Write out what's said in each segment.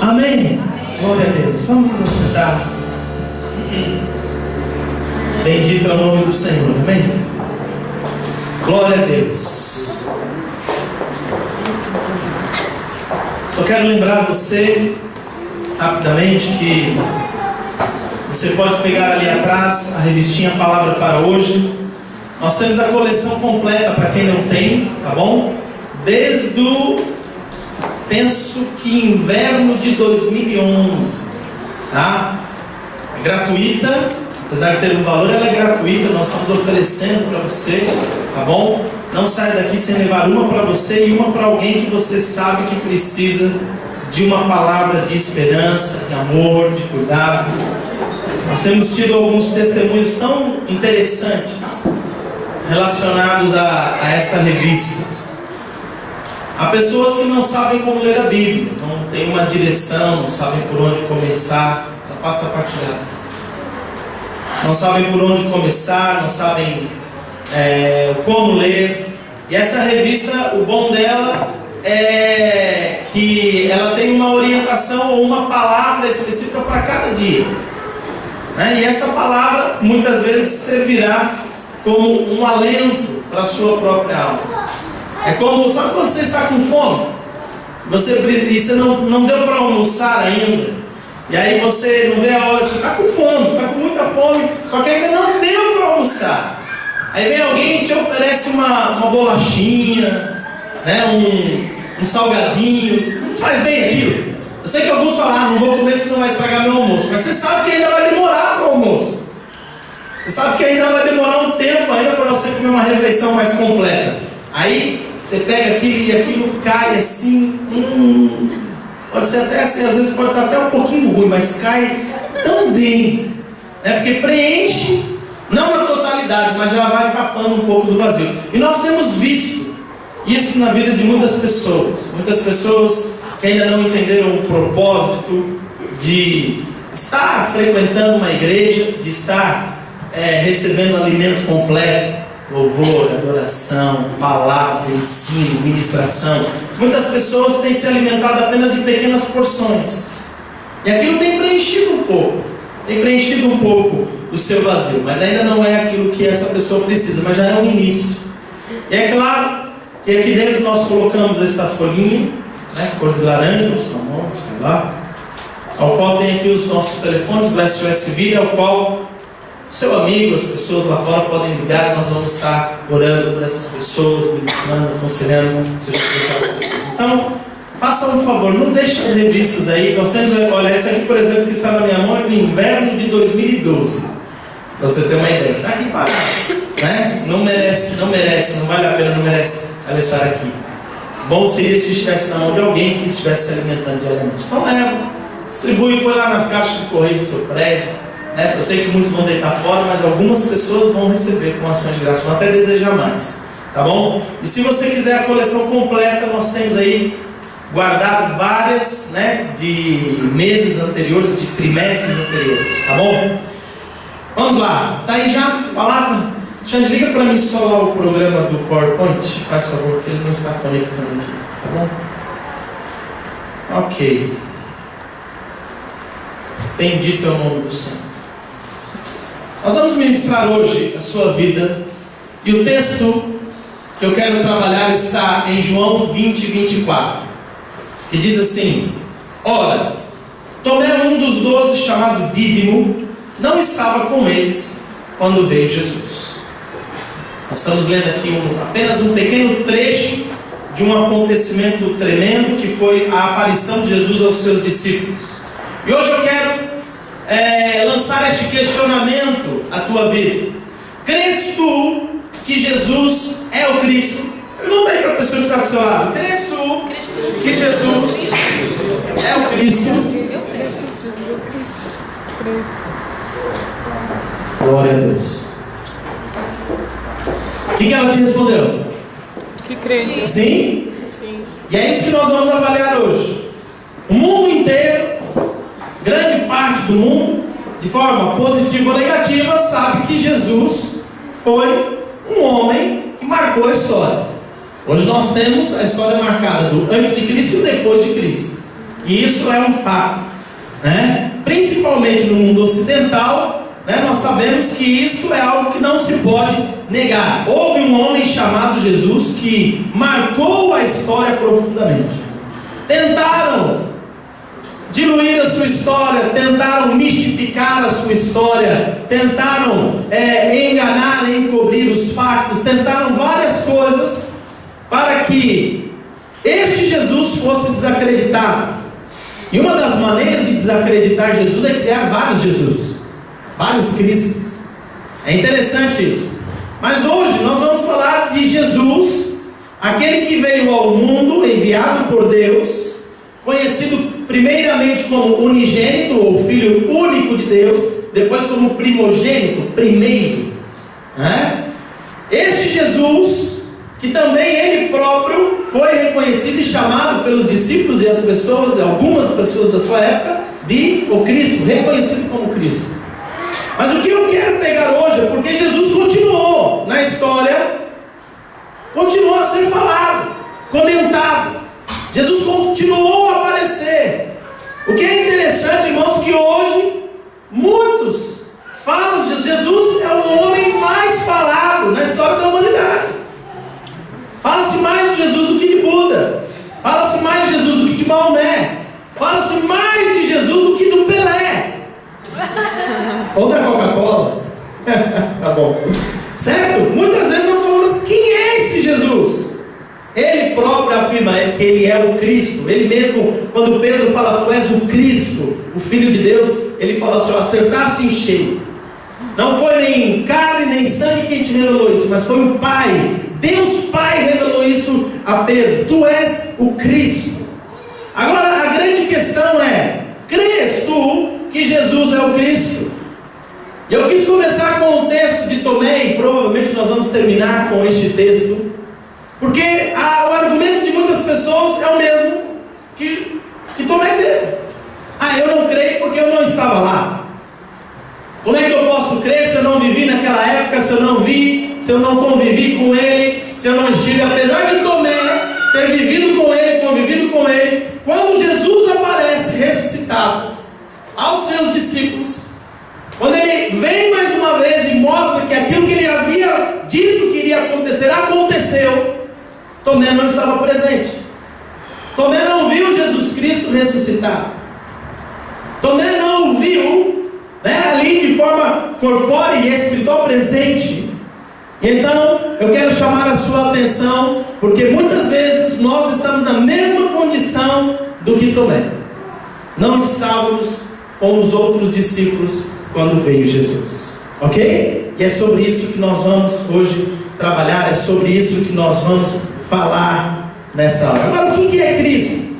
Amém? Glória a Deus. Vamos nos assentar. Bendito é o nome do Senhor. Amém? Glória a Deus. Só quero lembrar você rapidamente que você pode pegar ali atrás a revistinha Palavra para Hoje. Nós temos a coleção completa para quem não tem, tá bom? Desde penso que inverno de 2011, tá? É gratuita, apesar de ter um valor, ela é gratuita. Nós estamos oferecendo para você, tá bom? Não saia daqui sem levar uma para você e uma para alguém que você sabe que precisa de uma palavra de esperança, de amor, de cuidado. Nós temos tido alguns testemunhos tão interessantes relacionados a essa revista. Há pessoas que não sabem como ler a Bíblia, não tem uma direção, não sabem por onde começar. Passa a partilhar. Não sabem por onde começar, não sabem como ler. E essa revista, o bom dela é que ela tem uma orientação ou uma palavra específica para cada dia, né? E essa palavra muitas vezes servirá como um alento para a sua própria alma. É como, sabe quando você está com fome? Você não deu para almoçar ainda. E aí você não vê a hora, você está com fome, você está com muita fome, só que ainda não deu para almoçar. Aí vem alguém e te oferece uma bolachinha, né, um salgadinho. Não faz bem aquilo. Eu sei que alguns falam, não vou comer senão vai estragar meu almoço. Mas você sabe que ainda vai demorar para o almoço. Você sabe que ainda vai demorar um tempo ainda para você comer uma refeição mais completa. Aí você pega aquilo e aquilo cai assim. Pode ser até assim, às vezes pode estar até um pouquinho ruim, mas cai tão bem, né? Porque preenche, não na totalidade, mas já vai tapando um pouco do vazio. E nós temos visto isso na vida de muitas pessoas que ainda não entenderam o propósito de estar frequentando uma igreja, de estar recebendo alimento completo, louvor, adoração, palavra, ensino, ministração. Muitas pessoas têm se alimentado apenas de pequenas porções, e aquilo tem preenchido um pouco o seu vazio, mas ainda não é aquilo que essa pessoa precisa, mas já é um início. E é claro que aqui dentro nós colocamos esta folhinha, né, cor de laranja, sei lá, ao qual tem aqui os nossos telefones do SOS Vida, ao qual seu amigo, as pessoas lá fora podem ligar. Nós vamos estar orando por essas pessoas, ministrando, aconselhando, seja o que precisa. Então, faça um favor, não deixe as revistas aí. Nós temos, olha, essa aqui, por exemplo, que está na minha mão, é do inverno de 2012. Para você ter uma ideia. Está aqui parado, né? Não merece, não vale a pena, não merece ela estar aqui. Bom seria se estivesse na mão de alguém que estivesse se alimentando diariamente. Então leva, distribui, põe lá nas caixas de correio do seu prédio. Eu sei que muitos vão deitar fora, mas algumas pessoas vão receber com ações de graça, vão até desejar mais, tá bom? E se você quiser a coleção completa, nós temos aí guardado várias, né, de meses anteriores, de trimestres anteriores, tá bom? Vamos lá, tá aí já a palavra? Xande, liga para mim só lá o programa do PowerPoint, faz favor, porque ele não está conectando aqui, tá bom? Ok. Bendito é o nome do Senhor. Nós vamos ministrar hoje a sua vida, e o texto que eu quero trabalhar está em João 20, 24, que diz assim: ora, Tomé, um dos 12, chamado Dídimo, não estava com eles quando veio Jesus. Nós estamos lendo aqui apenas um pequeno trecho de um acontecimento tremendo, que foi a aparição de Jesus aos seus discípulos. E hoje eu quero lançar este questionamento à tua vida. Crês tu que Jesus é o Cristo? Pergunta aí para a pessoa que está do seu lado. Crês tu que Jesus é o Cristo? Glória a Deus. O que ela te respondeu? Que crê. Sim? Sim. E é isso que nós vamos avaliar hoje. O mundo inteiro, grande parte do mundo, de forma positiva ou negativa, sabe que Jesus foi um homem que marcou a história. Hoje nós temos a história marcada do antes de Cristo e depois de Cristo. E isso é um fato, né? Principalmente no mundo ocidental, né? Nós sabemos que isso é algo que não se pode negar. Houve um homem chamado Jesus que marcou a história profundamente. Tentaram diluir a sua história, tentaram mistificar a sua história, tentaram enganar, encobrir os fatos, tentaram várias coisas para que este Jesus fosse desacreditado. E uma das maneiras de desacreditar Jesus é criar vários Jesus, vários Cristos. É interessante isso. Mas hoje nós vamos falar de Jesus, aquele que veio ao mundo, enviado por Deus, conhecido primeiramente como unigênito, ou filho único de Deus, depois como primogênito, primeiro, né? Este Jesus, que também ele próprio foi reconhecido e chamado pelos discípulos e as pessoas, algumas pessoas da sua época, de o Cristo, reconhecido como Cristo. Mas o que eu quero pegar hoje é porque Jesus continuou na história, continuou a ser falado, comentado. Jesus continuou a aparecer. O que é interessante, irmãos, que hoje muitos falam de Jesus. É o homem mais falado na história da humanidade. Fala-se mais de Jesus do que de Buda. Fala-se mais de Jesus do que de Maomé. Fala-se mais de Jesus do que do Pelé ou da Coca-Cola. Tá bom, certo? Muitas vezes nós falamos: quem é esse Jesus? Ele próprio afirma que ele é o Cristo. Ele mesmo, quando Pedro fala: tu és o Cristo, o Filho de Deus, ele fala assim: acertaste em cheio. Não foi nem carne nem sangue quem te revelou isso, mas foi o Pai. Deus Pai revelou isso a Pedro: tu és o Cristo. Agora a grande questão é: crês tu que Jesus é o Cristo? E eu quis começar com o texto de Tomé, e provavelmente nós vamos terminar com este texto, porque o argumento de muitas pessoas é o mesmo que Tomé teve. Eu não creio porque eu não estava lá. Como é que eu posso crer se eu não vivi naquela época, se eu não vi, se eu não convivi com ele, se eu não estive, apesar de Tomé ter vivido com ele, convivido com ele, quando Jesus aparece ressuscitado aos seus discípulos, quando ele vem mais uma vez e mostra que aquilo que ele havia dito que iria acontecer, aconteceu, Tomé não estava presente. Tomé não viu Jesus Cristo ressuscitado. Tomé não o viu, ali de forma corpórea e espiritual presente. Então eu quero chamar a sua atenção, porque muitas vezes nós estamos na mesma condição do que Tomé. Não estávamos com os outros discípulos quando veio Jesus, ok? E é sobre isso que nós vamos hoje trabalhar, é sobre isso que nós vamos falar nesta hora. Agora, o que é Cristo?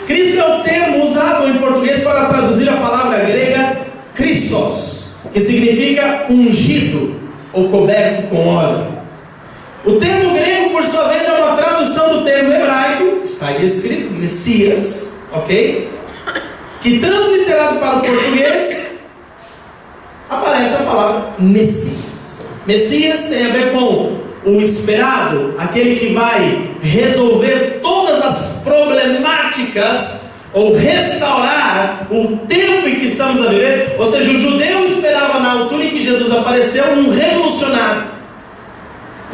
Cristo é o termo usado em português para traduzir a palavra grega Christos, que significa ungido ou coberto com óleo. O termo grego, por sua vez, é uma tradução do termo hebraico, está aí escrito, Messias, ok? Que transliterado para o português, aparece a palavra Messias. Messias tem a ver com o esperado, aquele que vai resolver todas as problemáticas ou restaurar o tempo em que estamos a viver. Ou seja, o judeu esperava na altura em que Jesus apareceu um revolucionário,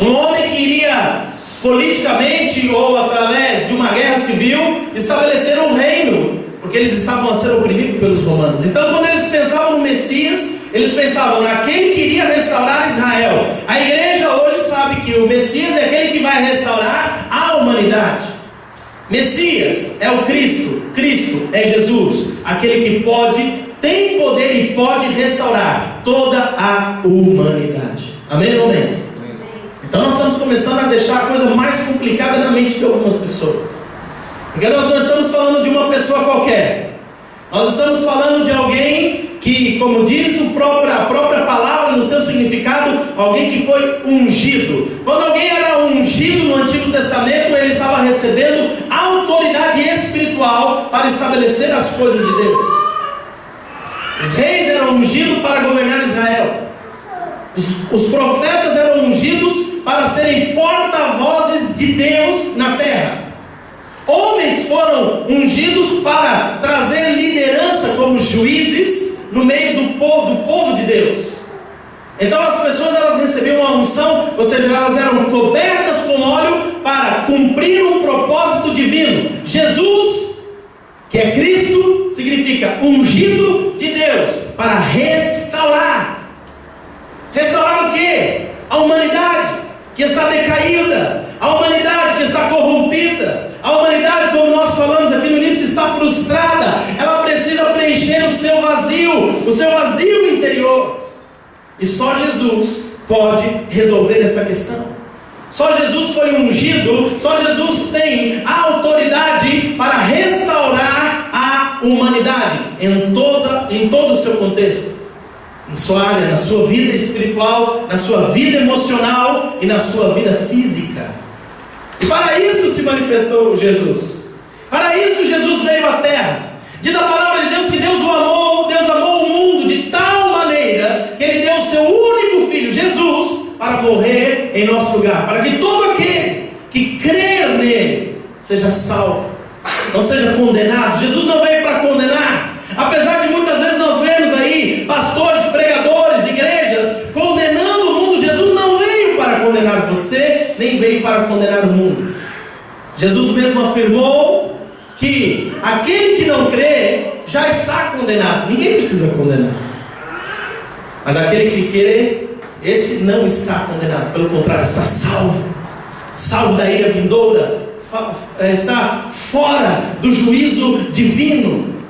um homem que iria politicamente ou através de uma guerra civil estabelecer um reino, porque eles estavam a ser oprimidos pelos romanos. Então, quando eles pensavam no Messias, eles pensavam naquele que iria restaurar Israel. A igreja hoje sabe que o Messias é aquele que vai restaurar a humanidade. Messias é o Cristo, Cristo é Jesus, aquele que tem poder e pode restaurar toda a humanidade. Amém ou amém? Então nós estamos começando a deixar a coisa mais complicada na mente de algumas pessoas, porque nós não estamos falando de uma pessoa qualquer. Nós estamos falando de alguém que, como diz a própria palavra no seu significado, alguém que foi ungido. Quando alguém era ungido no Antigo Testamento, ele estava recebendo autoridade espiritual para estabelecer as coisas de Deus. Os reis eram ungidos para governar Israel. Os profetas eram ungidos para serem porta-vozes de Deus na terra. Homens foram ungidos para trazer liderança como juízes no meio do povo de Deus. Então as pessoas, elas recebiam uma unção, ou seja, elas eram cobertas com óleo para cumprir um propósito divino. Jesus, que é Cristo, significa ungido de Deus para restaurar. Restaurar o quê? A humanidade que está decaída, a humanidade que está corrompida, a humanidade, como nós falamos aqui no início, está frustrada. Ela precisa preencher o seu vazio interior. E só Jesus pode resolver essa questão. Só Jesus foi ungido, só Jesus tem a autoridade para restaurar a humanidade em todo o seu contexto. Na sua área, na sua vida espiritual, na sua vida emocional e na sua vida física. E para isso se manifestou Jesus. Para isso Jesus veio à terra. Diz a palavra de Deus que Deus amou o mundo de tal maneira que Ele deu o seu único Filho, Jesus, para morrer em nosso lugar, para que todo aquele que crer nele seja salvo, não seja condenado. Jesus não veio para condenar. Apesar de muitas vezes nós vemos aí pastores, pregadores, igrejas condenando o mundo, Jesus não veio para condenar você, nem veio para condenar o mundo. Jesus mesmo afirmou que aquele que não crê já está condenado. Ninguém precisa condenar, mas aquele que crê, esse não está condenado, pelo contrário, está salvo da ira vindoura, está fora do juízo divino.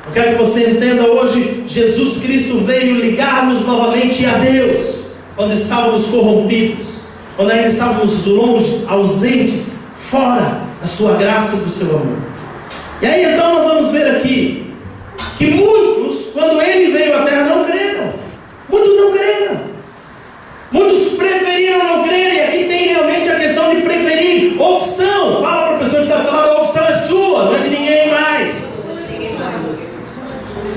Eu quero que você entenda hoje, Jesus Cristo veio ligar-nos novamente a Deus, quando estávamos corrompidos, quando ainda estávamos longe, ausentes, fora da sua graça e do seu amor. E aí então nós vamos ver aqui, que muitos, quando Ele veio à terra, não creram. Muitos não creram. Muitos preferiram não crer, e aqui tem realmente a questão de preferir, opção. Fala para a pessoa que está falando, a opção é sua, não é de ninguém mais.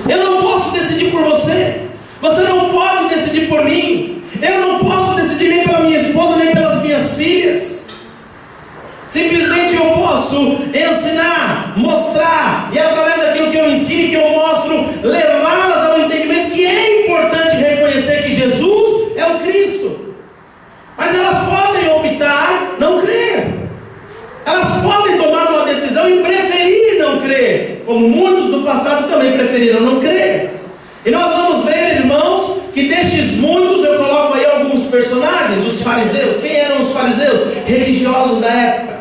Eu não posso decidir por você, você não pode decidir por mim, eu não posso decidir nem pela minha esposa, nem pelas minhas filhas. Simplesmente eu posso ensinar, mostrar, e através daquilo que eu ensino e que eu mostro, levá-las ao entendimento que é importante reconhecer que Jesus é o Cristo. Mas elas podem optar não crer. Elas podem tomar uma decisão e preferir não crer, como muitos do passado também preferiram não crer. E nós vamos ver, irmãos, que destes muitos, eu coloco aí alguns personagens, os fariseus. Quem eram os fariseus? Religiosos da época.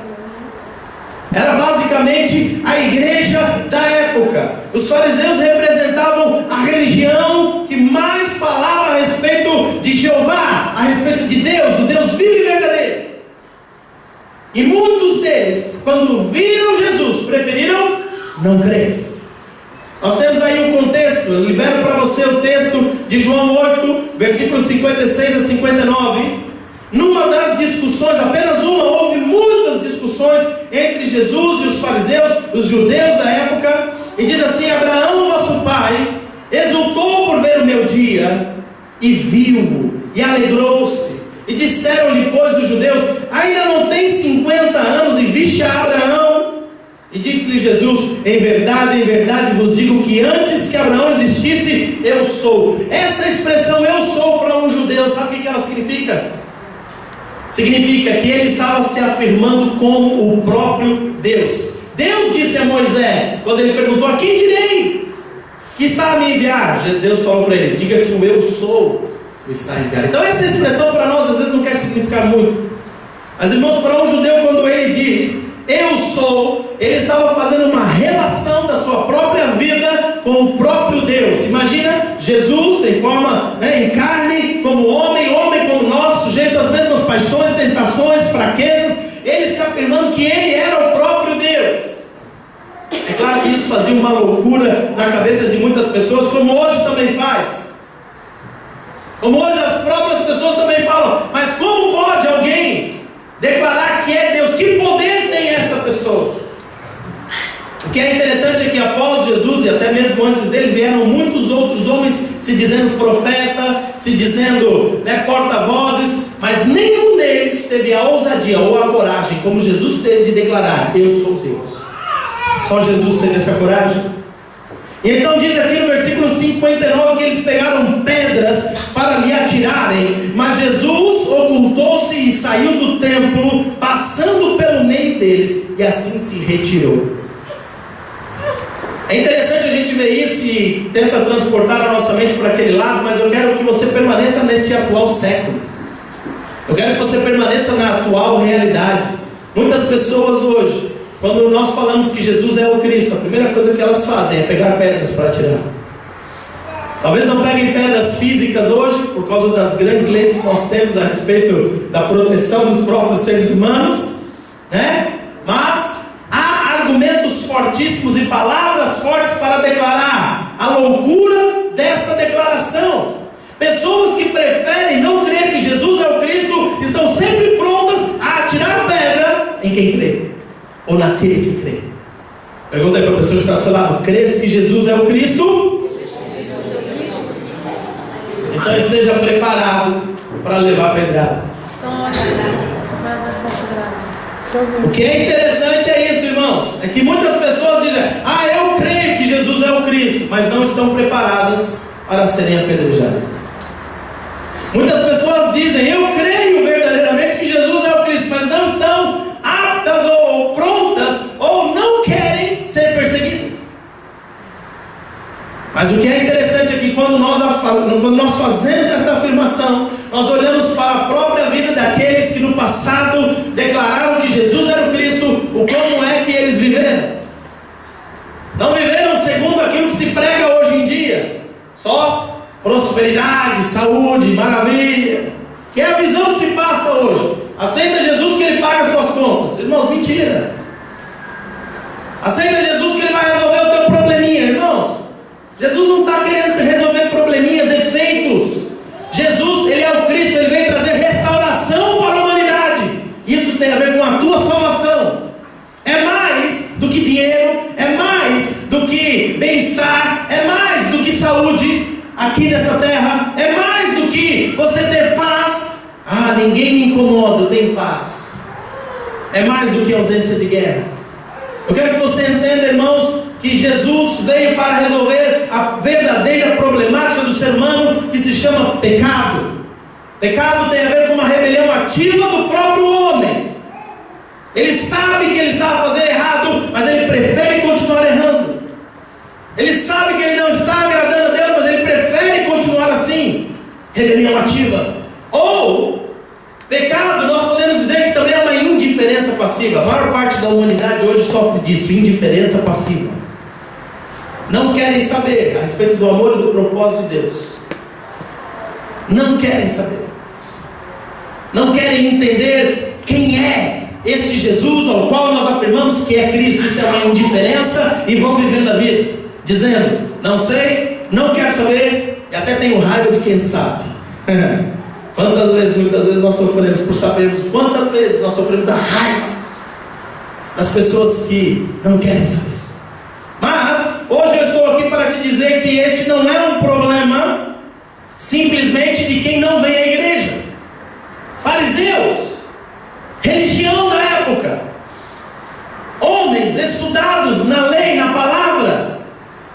Era basicamente a igreja da época. Os fariseus representavam a religião que mais falava a respeito de Jeová, a respeito de Deus, do Deus vivo e verdadeiro. E muitos deles, quando viram Jesus, preferiram não crer. Nós temos aí um contexto, eu libero para você o texto de João 8, versículos 56 a 59. Numa das discussões, apenas uma, houve muitas discussões entre Jesus e os fariseus, os judeus da época, e diz assim: Abraão, vosso pai, exultou por ver o meu dia, e viu-o, e alegrou-se. E disseram-lhe, pois, os judeus: ainda não tens 50 anos e viste a Abraão? E disse-lhe Jesus: em verdade vos digo que antes que Abraão existisse, eu sou. Essa expressão eu sou para um judeu, sabe o que ela significa? Significa que ele estava se afirmando como o próprio Deus. Deus disse a Moisés, quando ele perguntou: a quem direi que está a me enviar? Deus falou para ele: diga que o eu sou o está a enviar. Então essa expressão para nós às vezes não quer significar muito. Mas irmãos, para um judeu, quando ele diz eu sou, ele estava fazendo uma relação da sua própria vida com o próprio Deus. Imagina Jesus em forma, em carne, como homem como nós, sujeito às mesmas paixões, tentações, fraquezas, ele se afirmando que ele era o próprio Deus. É claro que isso fazia uma loucura na cabeça de muitas pessoas, como hoje também faz. Como hoje as próprias pessoas também falam: mas como pode alguém declarar que é Deus? Que poder tem essa pessoa? O que é interessante é que após Jesus e até mesmo antes dele vieram muitos outros homens se dizendo profeta, se dizendo porta-vozes, mas nenhum deles teve a ousadia ou a coragem como Jesus teve de declarar: eu sou Deus. Só Jesus teve essa coragem. E então diz aqui no versículo 59 que eles pegaram pedras para lhe atirarem, mas Jesus ocultou-se e saiu do templo, passando pelo meio deles, e assim se retirou. É interessante a gente ver isso e tenta transportar a nossa mente para aquele lado, mas eu quero que você permaneça neste atual século. Eu quero que você permaneça na atual realidade. Muitas pessoas hoje, quando nós falamos que Jesus é o Cristo, a primeira coisa que elas fazem é pegar pedras para atirar. Talvez não peguem pedras físicas hoje, por causa das grandes leis que nós temos a respeito da proteção dos próprios seres humanos, mas há argumentos fortíssimos e palavras fortes para declarar a loucura desta declaração. Pessoas que preferem não crer que Jesus é o Cristo estão sempre prontas a atirar pedra em quem crê, ou naquele que crê. Pergunta aí para a pessoa que está ao seu lado: crês que Jesus é o Cristo? Então esteja preparado para levar a pedrada. O que é interessante é isso, irmãos, é que muitas pessoas dizem: eu creio que Jesus é o Cristo, mas não estão preparadas para serem apedrejadas. Muitas pessoas dizem: eu creio verdadeiramente que Jesus é o Cristo, mas não estão aptas ou prontas, ou não querem ser perseguidas. Mas o que é interessante é que quando nós fazemos essa afirmação, nós olhamos para a própria vida daqueles que no passado declararam que Jesus era o Cristo, o como é que eles viveram. Não viveram segundo aquilo que se prega hoje em dia, só prosperidade, saúde, maravilha, que é a visão que se passa hoje. Aceita Jesus que Ele paga as tuas contas. Irmãos, mentira. Aceita Jesus que Ele vai resolver o teu probleminha. Irmãos, Jesus não está querendo resolver probleminhas, efeitos. Jesus, Ele é o Cristo, Ele veio trazer restauração para a humanidade. Isso tem a ver com a tua salvação. É mais do que dinheiro, é mais do que bem-estar, é mais do que saúde aqui nessa terra, é mais do que você ter paz. Ninguém me incomoda, eu tenho paz. É mais do que ausência de guerra. Eu quero que você entenda, irmãos, que Jesus veio para resolver a verdadeira problemática do ser humano, que se chama pecado. Pecado tem a ver com uma rebelião ativa do próprio homem. Ele sabe que ele está fazendo errado, mas ele prefere continuar errando. Ele sabe que ele não está agradando a Deus, mas ele prefere continuar assim. Rebelião ativa. Ou pecado, nós podemos dizer que também é uma indiferença passiva. A maior parte da humanidade hoje sofre disso, indiferença passiva. Não querem saber a respeito do amor e do propósito de Deus. Não querem saber. Não querem entender quem é este Jesus ao qual nós afirmamos que é Cristo. Isso é uma indiferença e vão vivendo a vida dizendo: não sei, não quero saber, e até tenho raiva de quem sabe. Quantas vezes, muitas vezes nós sofremos por sabermos, quantas vezes nós sofremos a raiva das pessoas que não querem saber. Mas hoje eu estou aqui para te dizer que este não é um problema simplesmente de quem não vem à igreja. Fariseus, religião da época, homens estudados na lei, na palavra,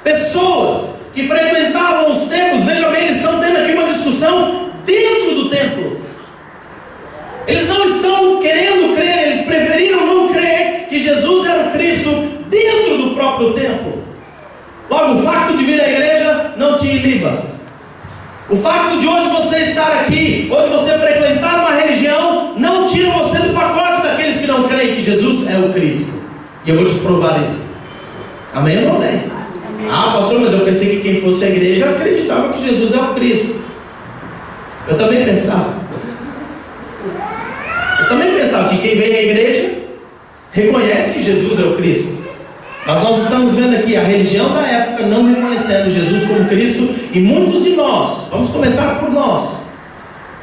pessoas que frequentavam os templos. Veja bem, eles estão tendo aqui uma discussão dentro do templo. Eles não estão querendo crer, eles preferiram não crer que Jesus era o Cristo dentro do próprio templo. Logo, o facto de vir à igreja não te iliba. O facto de hoje você estar aqui, ou de você frequentar uma religião, não tira você do pacote daqueles que não creem que Jesus é o Cristo. E eu vou te provar isso. Amém ou não amém? Pastor, mas eu pensei que quem fosse à igreja acreditava que Jesus é o Cristo. Eu também pensava que quem vem à igreja reconhece que Jesus é o Cristo. Mas nós estamos vendo aqui a religião da época não reconhecendo Jesus como Cristo, e muitos de nós, vamos começar por nós,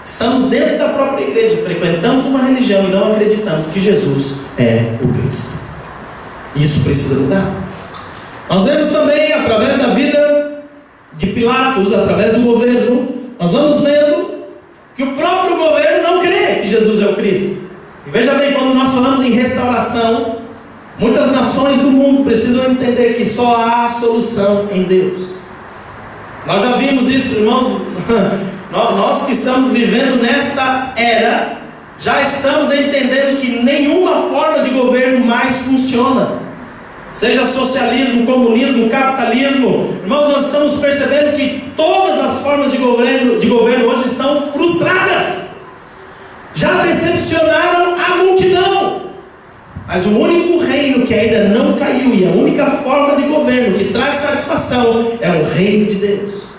estamos dentro da própria igreja, frequentamos uma religião e não acreditamos que Jesus é o Cristo. Isso precisa mudar. Nós vemos também, através da vida de Pilatos, através do governo, nós vamos vendo que o próprio governo não crê que Jesus é o Cristo. E veja bem, quando nós falamos em restauração, muitas nações do mundo precisam entender que só há solução em Deus. Nós já vimos isso, irmãos. Nós que estamos vivendo nesta era, já estamos entendendo que nenhuma forma de governo mais funciona. Seja socialismo, comunismo, capitalismo. Irmãos, nós estamos percebendo que todas as formas de governo hoje estão frustradas. Já decepcionaram a multidão. Mas o único reino que ainda não caiu, e a única forma de governo que traz satisfação, é o reino de Deus,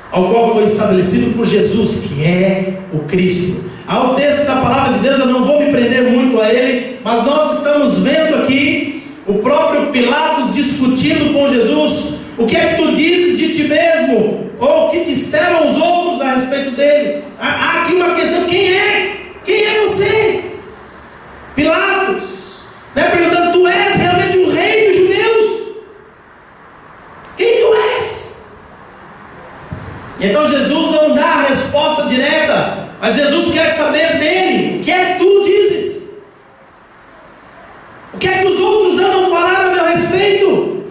ao qual foi estabelecido por Jesus, que é o Cristo. Há o texto da palavra de Deus, eu não vou me prender muito a ele, mas nós estamos vendo aqui o próprio Pilatos discutindo com Jesus: o que é que tu dizes de ti mesmo? Ou o que disseram os outros a respeito dele? Há aqui uma questão: quem é? Quem é você? Pilatos, né? Perguntando: tu és realmente o rei dos judeus? Quem tu és? E então Jesus não dá a resposta direta, mas Jesus quer saber dele: o que é que tu dizes? O que é que os outros andam falando a meu respeito?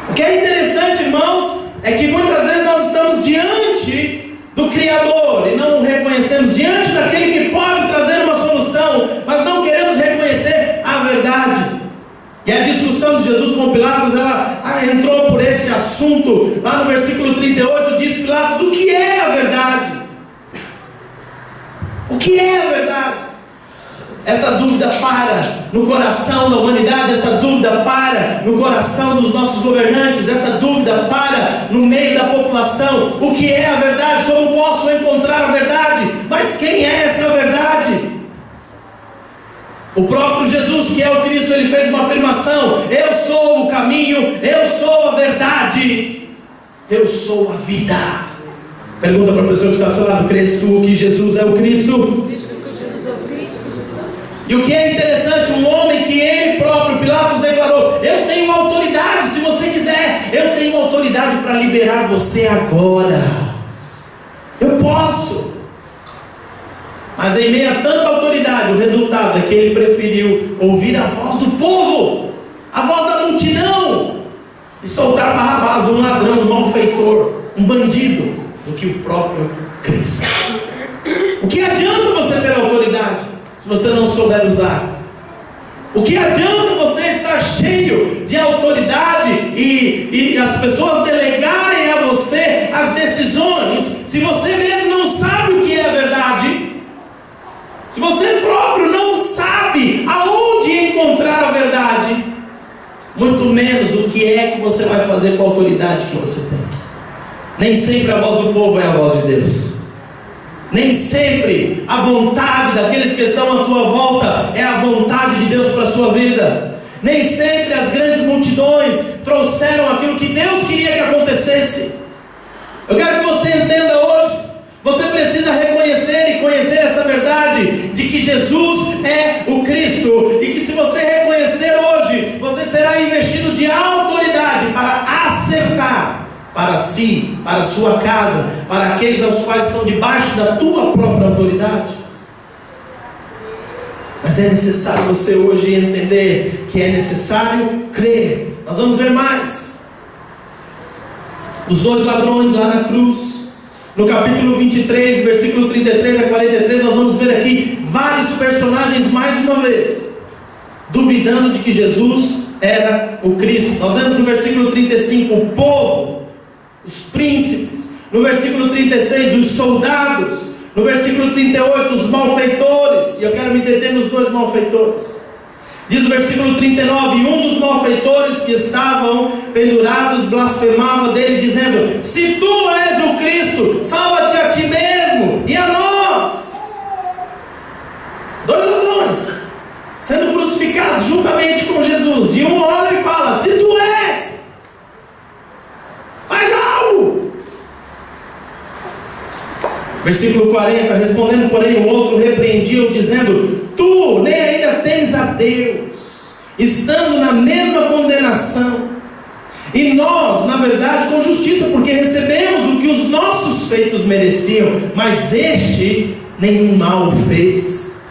O que é interessante, irmãos, é que muitas vezes nós estamos diante do Criador e não o reconhecemos, diante daquele que pode trazer uma solução, mas não queremos reconhecer a verdade. E a discussão de Jesus com Pilatos, ela entrou por este assunto. Lá no versículo 38 diz Pilatos: o que é a verdade? O que é a verdade? Essa dúvida para no coração da humanidade, essa dúvida para no coração dos nossos governantes, essa dúvida para no meio da população. O que é a verdade? Como posso encontrar a verdade? Mas quem é essa verdade? O próprio Jesus, que é o Cristo, ele fez uma afirmação: eu sou o caminho, eu sou a verdade, eu sou a vida. Pergunta para a pessoa que está ao seu lado: crês tu que Jesus é o Cristo? E o que é interessante, um homem que ele próprio, Pilatos, declarou: eu tenho autoridade, se você quiser, eu tenho autoridade para liberar você agora. Eu posso. Mas em meio a tanta autoridade, o resultado é que ele preferiu ouvir a voz do povo, a voz da multidão, e soltar Barrabás, um ladrão, um malfeitor, um bandido, do que o próprio Cristo. O que adianta você ter autoridade se você não souber usar? O que adianta você estar cheio de autoridade e as pessoas delegarem a você as decisões, se você mesmo não sabe o que é a verdade? Se você próprio não sabe aonde encontrar a verdade, muito menos o que é que você vai fazer com a autoridade que você tem. Nem sempre a voz do povo é a voz de Deus. Nem sempre a vontade daqueles que estão à tua volta é a vontade de Deus para a sua vida. Nem sempre as grandes multidões trouxeram aquilo que Deus queria que acontecesse. Eu quero que você entenda hoje: você precisa reconhecer e conhecer essa verdade de que Jesus é o Cristo, e que se você reconhecer hoje, você será investido de autoridade para acertar para si, para a sua casa, para aqueles aos quais estão debaixo da tua própria autoridade. Mas é necessário você hoje entender que é necessário crer. Nós vamos ver mais. Os dois ladrões lá na cruz, no capítulo 23, versículo 33 a 43, nós vamos ver aqui vários personagens mais uma vez duvidando de que Jesus era o Cristo. Nós vemos no versículo 35 o povo, os príncipes, no versículo 36 os soldados, no versículo 38 os malfeitores. E eu quero me deter nos dois malfeitores. Diz o versículo 39: e um dos malfeitores que estavam pendurados blasfemava dele, dizendo: se tu és o Cristo, salva-te a ti mesmo e a nós. Dois ladrões sendo crucificados juntamente com Jesus, e um olha e fala: se tu és, faz algo. Versículo 40: respondendo porém o outro repreendia-o, dizendo: tu nem ainda tens a Deus, estando na mesma condenação. E nós, na verdade, com justiça, porque recebemos o que os nossos feitos mereciam, mas este nenhum mal fez.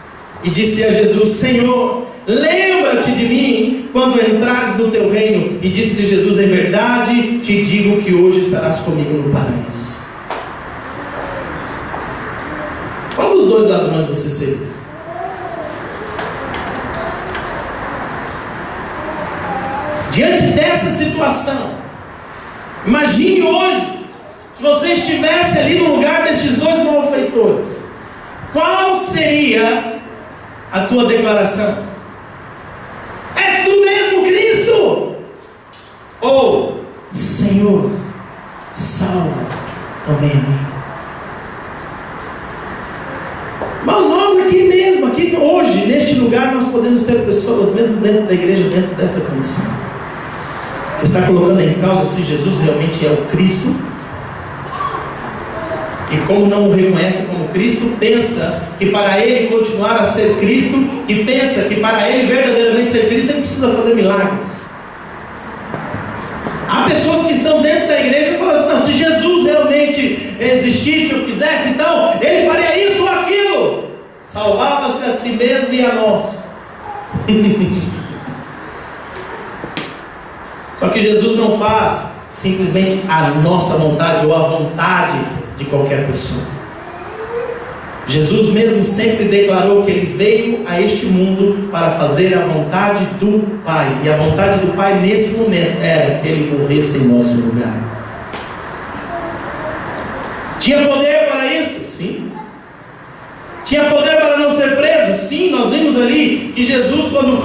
E disse a Jesus: Senhor, lembra-te de mim quando entrares no teu reino. E disse-lhe Jesus: em verdade te digo que hoje estarás comigo no paraíso. Qual dos dois ladrões você seria? Diante dessa situação, imagine hoje, se você estivesse ali no lugar destes dois malfeitores, qual seria a tua declaração? És tu mesmo Cristo? Ou, Senhor, salva também a mim? Mas nós aqui mesmo, aqui hoje, neste lugar, nós podemos ter pessoas, mesmo dentro da igreja, dentro desta comissão, que está colocando em causa se Jesus realmente é o Cristo. E como não o reconhece como Cristo, pensa que para ele continuar a ser Cristo, e pensa que para ele verdadeiramente ser Cristo, ele precisa fazer milagres. Há pessoas que estão dentro da igreja e falam assim: não, se Jesus realmente existisse ou quisesse, então ele faria isso ou aquilo, salvava-se a si mesmo e a nós. Só que Jesus não faz simplesmente a nossa vontade ou a vontade de qualquer pessoa. Jesus mesmo sempre declarou que ele veio a este mundo para fazer a vontade do Pai. E a vontade do Pai nesse momento era que ele morresse em nosso lugar. Tinha poder para isso? Sim. Tinha poder para não ser preso? Sim. Nós vimos ali que Jesus, quando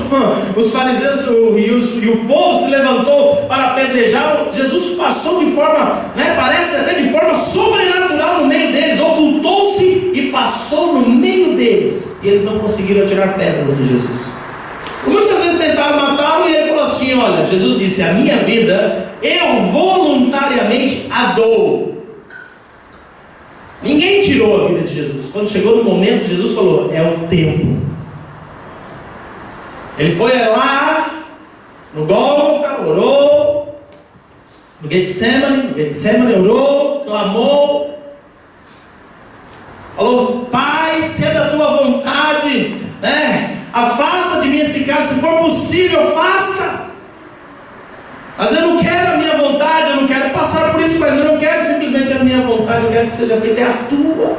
os fariseus e o povo se levantou para apedrejá-lo, Jesus passou de forma, parece até de forma sobrenatural no meio deles, ocultou-se e passou no meio deles, e eles não conseguiram atirar pedras em Jesus. Muitas vezes tentaram matá-lo, e ele falou assim: olha, Jesus disse: a minha vida eu voluntariamente a dou. Ninguém tirou a vida de Jesus. Quando chegou no momento, Jesus falou: é o tempo. Ele foi lá no Gólgota, orou, no Getsemane orou, clamou, falou: Pai, se é da tua vontade, afasta de mim esse cálice, se for possível, afasta. Mas eu não quero a minha vontade, eu não quero passar por isso, mas eu não quero simplesmente a minha vontade, eu quero que seja feita a tua.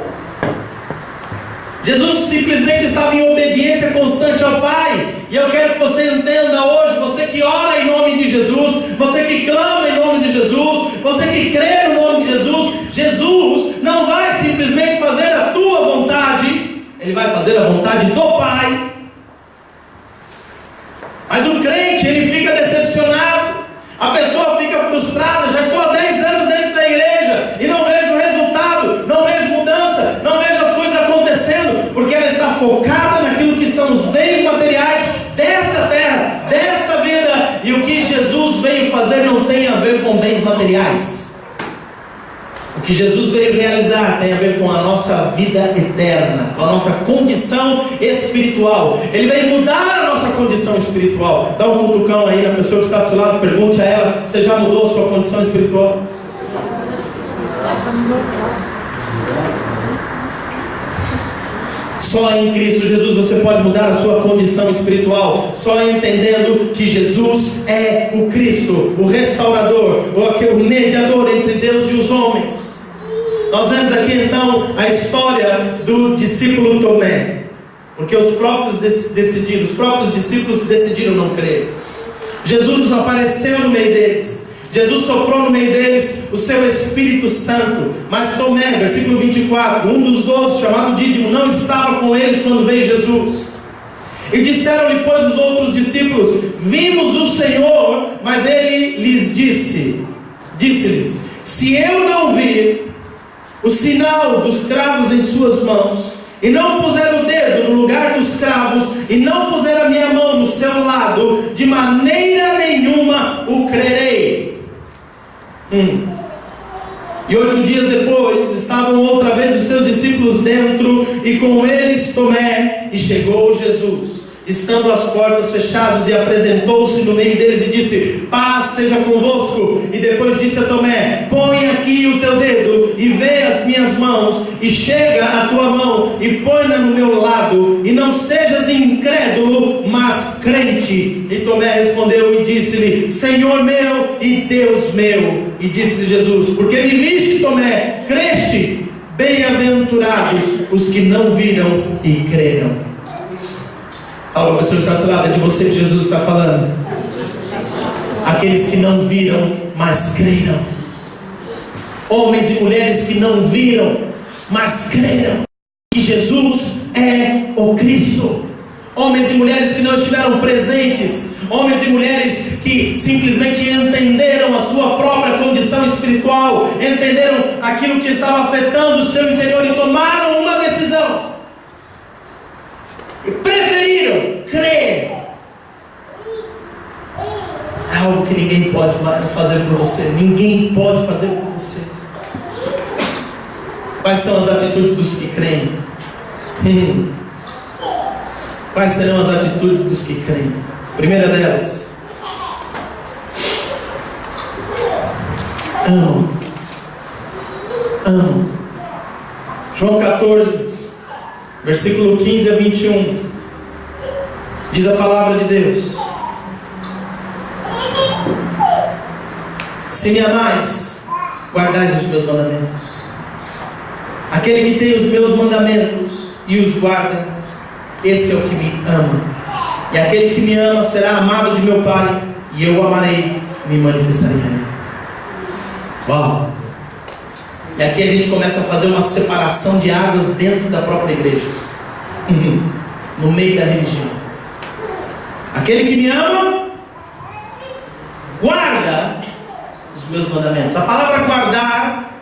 Jesus simplesmente estava em obediência constante ao Pai. E eu quero que você entenda hoje, você que ora em nome de Jesus, você que clama em nome de Jesus, você que crê no nome de Jesus, Jesus não vai simplesmente fazer a tua vontade, Ele vai fazer a vontade do Pai. Mas o crente, ele fica decepcionado, a pessoa fica frustrada: já estou há 10 anos dentro da igreja e não vejo resultado, não vejo mudança, não vejo as coisas acontecendo, porque ela está focada naquilo que são os bens materiais desta terra, desta vida, e o que Jesus veio fazer não tem a ver com bens materiais. O que Jesus veio realizar tem a ver com a nossa vida eterna, com a nossa condição espiritual. Ele veio mudar a nossa condição espiritual. Dá um cutucão aí na pessoa que está do seu lado, pergunte a ela: você já mudou a sua condição espiritual? Só em Cristo Jesus você pode mudar a sua condição espiritual. Só entendendo que Jesus é o Cristo, o restaurador, o mediador entre Deus e os homens. Nós vemos aqui então a história do discípulo Tomé, porque os próprios discípulos decidiram não crer. Jesus apareceu no meio deles, Jesus soprou no meio deles o seu Espírito Santo. Mas Tomé, versículo 24, um dos 12, chamado Dídimo, não estava com eles quando veio Jesus. E disseram-lhe, pois, os outros discípulos: vimos o Senhor. Mas ele lhes disse-lhes: se eu não vir o sinal dos cravos em suas mãos, e não puser o dedo no lugar dos cravos, e não puser a minha mão no seu lado, de maneira nenhuma o crerei. E 8 dias depois, estavam outra vez os seus discípulos dentro, e com eles Tomé, e chegou Jesus. estando as portas fechadas, e apresentou-se no meio deles e disse: paz seja convosco. E depois disse a Tomé: põe aqui o teu dedo e vê as minhas mãos, e chega a tua mão e põe-na no meu lado, e não sejas incrédulo, mas crente. E Tomé respondeu e disse-lhe: Senhor meu e Deus meu. E disse-lhe Jesus: porque me viste, Tomé, creste? Bem-aventurados os que não viram e creram. Fala, o Senhor está ao seu lado, é de você que Jesus está falando. Aqueles que não viram, mas creram. Homens e mulheres que não viram, mas creram que Jesus é o Cristo. Homens e mulheres que não estiveram presentes. Homens e mulheres que simplesmente entenderam a sua própria condição espiritual, entenderam aquilo que estava afetando o seu interior e tomaram uma decisão. E preferiram crer. É algo que ninguém pode fazer por você. Ninguém pode fazer por você. Quais são as atitudes dos que creem? Quais serão as atitudes dos que creem? Primeira delas: amam. Amam. João 14, versículo 15 a 21. Diz a palavra de Deus: se me amais, guardais os meus mandamentos. Aquele que tem os meus mandamentos e os guarda, esse é o que me ama. E aquele que me ama será amado de meu Pai, e eu o amarei e me manifestarei a ele. Uau! E aqui a gente começa a fazer uma separação de águas dentro da própria igreja, no meio da religião. Aquele que me ama guarda os meus mandamentos. A palavra guardar,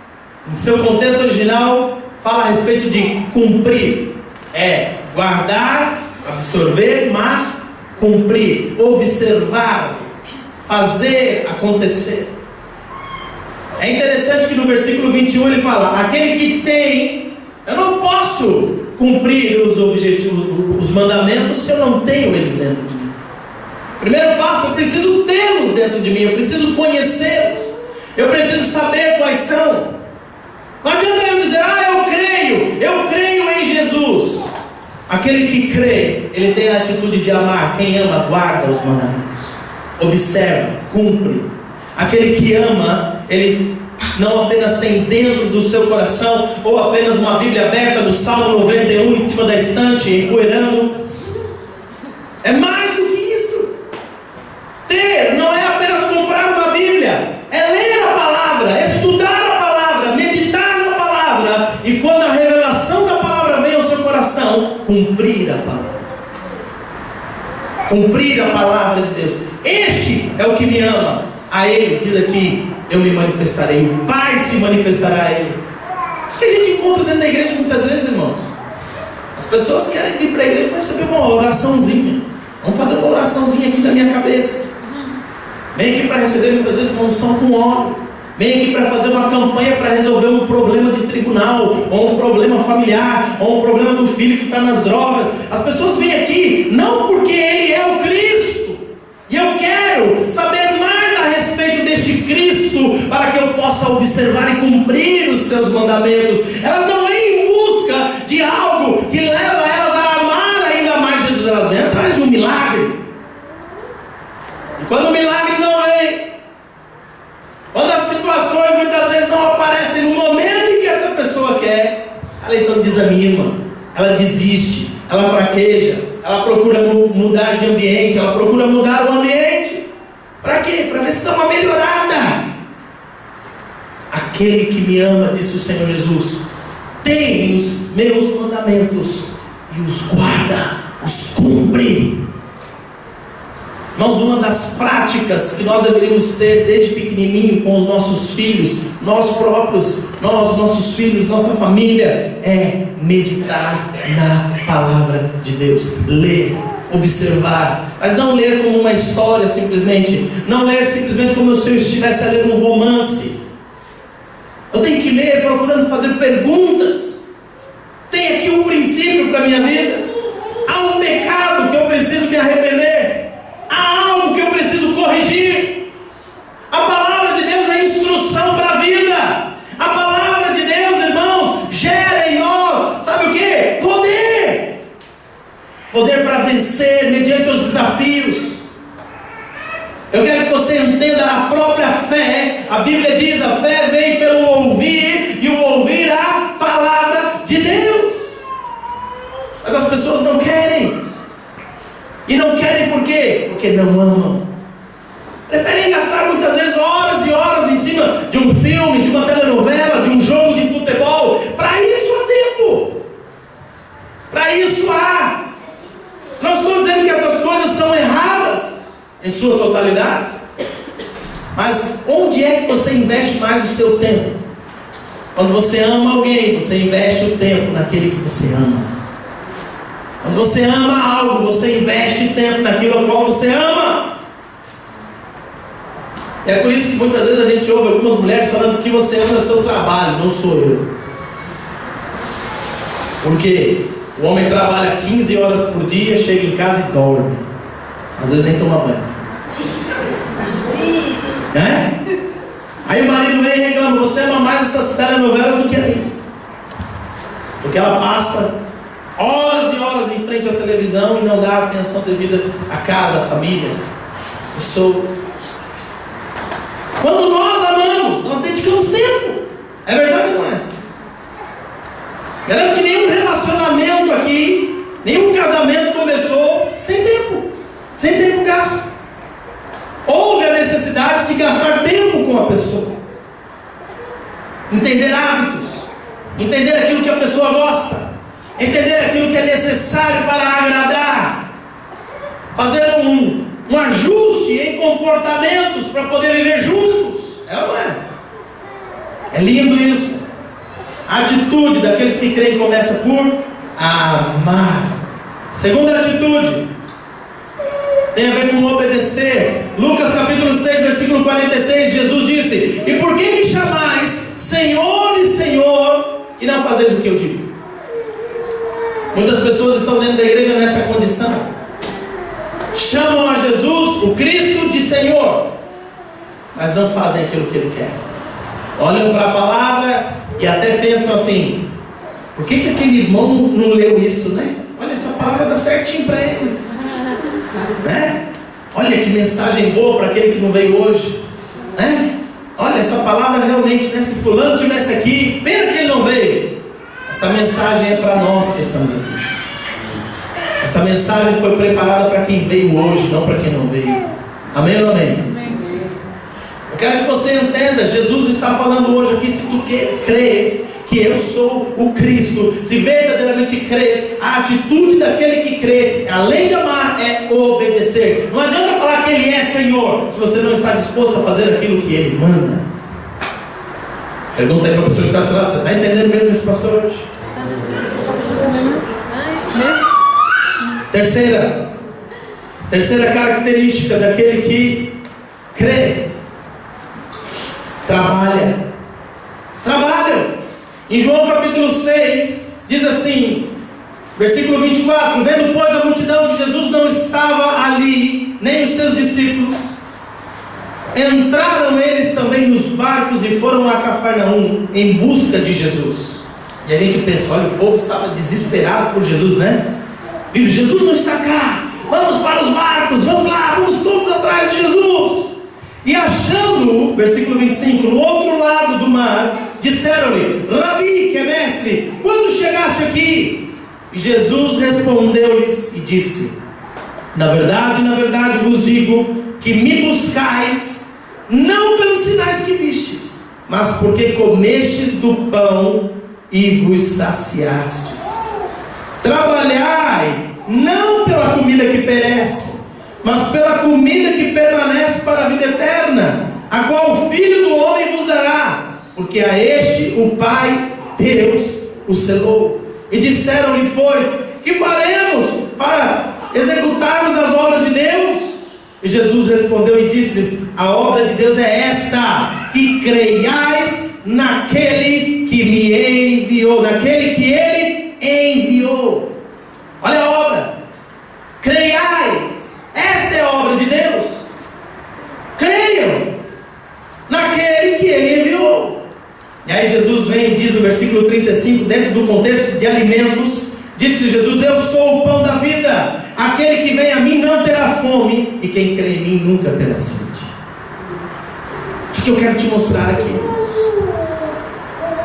em seu contexto original, fala a respeito de cumprir. É guardar, absorver, mas cumprir, observar, fazer acontecer. É interessante que no versículo 21 ele fala: aquele que tem, eu não posso cumprir os objetivos, os mandamentos, se eu não tenho eles dentro de mim. Primeiro passo, eu preciso tê-los dentro de mim, eu preciso conhecê-los, eu preciso saber quais são. Não adianta eu dizer: eu creio em Jesus. Aquele que crê, ele tem a atitude de amar. Quem ama, guarda os mandamentos, observa, cumpre. Aquele que ama, ele não apenas tem dentro do seu coração, ou apenas uma Bíblia aberta no Salmo 91 em cima da estante, empoeirando. É mais do que isso. Ter não é apenas comprar uma Bíblia, é ler a palavra, é estudar a palavra, meditar na palavra, e quando a revelação da palavra vem ao seu coração, cumprir a palavra. Cumprir a palavra de Deus. Este é o que me ama. A ele, diz aqui, eu me manifestarei. O Pai se manifestará a ele. O que a gente encontra dentro da igreja muitas vezes, irmãos? As pessoas querem vir para a igreja para receber uma oraçãozinha. Vamos fazer uma oraçãozinha aqui na minha cabeça. Vem aqui para receber muitas vezes uma unção com óleo. Vem aqui para fazer uma campanha para resolver um problema de tribunal, ou um problema familiar, ou um problema do filho que está nas drogas. As pessoas vêm aqui não porque ele é o Cristo. E eu quero saber mais a respeito deste Cristo, para que eu possa observar e cumprir os seus mandamentos. Elas não vêm em busca de algo que leva elas a amar ainda mais Jesus. Elas vêm atrás de um milagre. E quando o milagre não vem, quando as situações muitas vezes não aparecem no momento em que essa pessoa quer, ela então desanima, ela desiste, ela fraqueja, ela procura mudar de ambiente, ela procura mudar o ambiente. Para quê? Para ver se dá uma melhorada. Aquele que me ama, disse o Senhor Jesus, tem os meus mandamentos e os guarda, os cumpre. Irmãos, uma das práticas que nós deveríamos ter desde pequenininho com os nossos filhos, nós próprios, nossos filhos, nossa família, é meditar na palavra de Deus. Ler, observar, mas não ler como uma história simplesmente, não ler simplesmente como se eu estivesse a ler um romance. Eu tenho que ler procurando fazer perguntas. Tem aqui um princípio para a minha vida. Há um pecado que eu preciso me arrepender. Há algo que eu preciso corrigir. A palavra de Deus é instrução para a vida. A palavra de Deus, irmãos, gera em nós, sabe o que? Poder. Poder para vencer mediante os desafios. Eu quero que você entenda a própria fé. A Bíblia diz: a fé vem pelo ouvir, e o ouvir a palavra de Deus. Mas as pessoas não querem. E não querem por quê? Porque não amam. Preferem gastar muitas vezes horas e horas em cima de um filme, de uma telenovela, de um jogo de futebol. Para isso há tempo. Para isso há. Não estou dizendo que essas coisas são erradas em sua totalidade. Mas onde é que você investe mais o seu tempo? Quando você ama alguém, você investe o tempo naquele que você ama. Quando você ama algo, você investe tempo naquilo ao qual você ama. E é por isso que muitas vezes a gente ouve algumas mulheres falando que você ama o seu trabalho, não sou eu. Porque o homem trabalha 15 horas por dia, chega em casa e dorme. Às vezes nem toma banho. Aí o marido vem e reclama: você ama mais essas telenovelas do que a mim. Porque ela passa horas e horas em frente à televisão e não dá atenção devida à casa, à família, às pessoas. Quando nós amamos, nós dedicamos tempo. É verdade ou não é? Garanto que nenhum relacionamento aqui, nenhum casamento começou sem tempo gasto. Houve a necessidade de gastar tempo com a pessoa, entender hábitos, entender aquilo que a pessoa gosta, entender aquilo que é necessário para agradar, fazer um ajuste em comportamentos para poder viver juntos. É ou não é? É lindo isso. A atitude daqueles que creem começa por amar. Segunda atitude tem a ver com obedecer. Lucas capítulo 6, versículo 46, Jesus disse: e por que me chamais Senhor e Senhor, e não fazeis o que eu digo? Muitas pessoas estão dentro da igreja nessa condição. Chamam a Jesus, o Cristo, de Senhor, mas não fazem aquilo que Ele quer. Olham para a palavra e até pensam assim: por que aquele irmão não leu isso, né? Olha, essa palavra dá certinho para ele, né? Olha que mensagem boa para aquele que não veio hoje, né? Olha, essa palavra realmente, né? Se fulano estivesse aqui, pena que ele não veio. Essa mensagem é para nós que estamos aqui. Essa mensagem foi preparada para quem veio hoje, não para quem não veio. Amém ou amém? Eu quero que você entenda, Jesus está falando hoje aqui: se tu crês que eu sou o Cristo, se verdadeiramente crês, a atitude daquele que crê, além de amar, é obedecer. Não adianta falar que Ele é Senhor, se você não está disposto a fazer aquilo que Ele manda. Pergunta aí para a pessoa que está do seu lado: você está entendendo mesmo esse pastor hoje? Terceira característica daquele que crê: trabalha. Em João capítulo 6 diz assim, versículo 24: vendo pois a multidão que Jesus não estava ali, nem os seus discípulos, entraram eles também nos barcos e foram a Cafarnaum em busca de Jesus. E a gente pensa: olha, o povo estava desesperado por Jesus, né? Viu, Jesus não está cá, vamos para os barcos, vamos lá, vamos todos atrás de Jesus. E achando-o, versículo 25, no outro lado do mar, disseram-lhe: Rabi, que é mestre, quando chegaste aqui? E Jesus respondeu-lhes e disse: na verdade vos digo que me buscais, não pelos sinais que vistes, mas porque comestes do pão e vos saciastes. Trabalhai, não pela comida que perece, mas pela comida que permanece para a vida eterna, a qual o Filho do Homem vos dará, porque a este o Pai, Deus, o selou. E disseram-lhe, pois, que faremos para executarmos as obras de Deus? E Jesus respondeu e disse-lhes: a obra de Deus é esta, que creiais naquele que me enviou, naquele que Ele enviou. Olha a obra: creiai. Jesus vem e diz no versículo 35, dentro do contexto de alimentos, disse Jesus: eu sou o pão da vida, aquele que vem a mim não terá fome, e quem crê em mim nunca terá sede. O que eu quero te mostrar aqui, irmãos?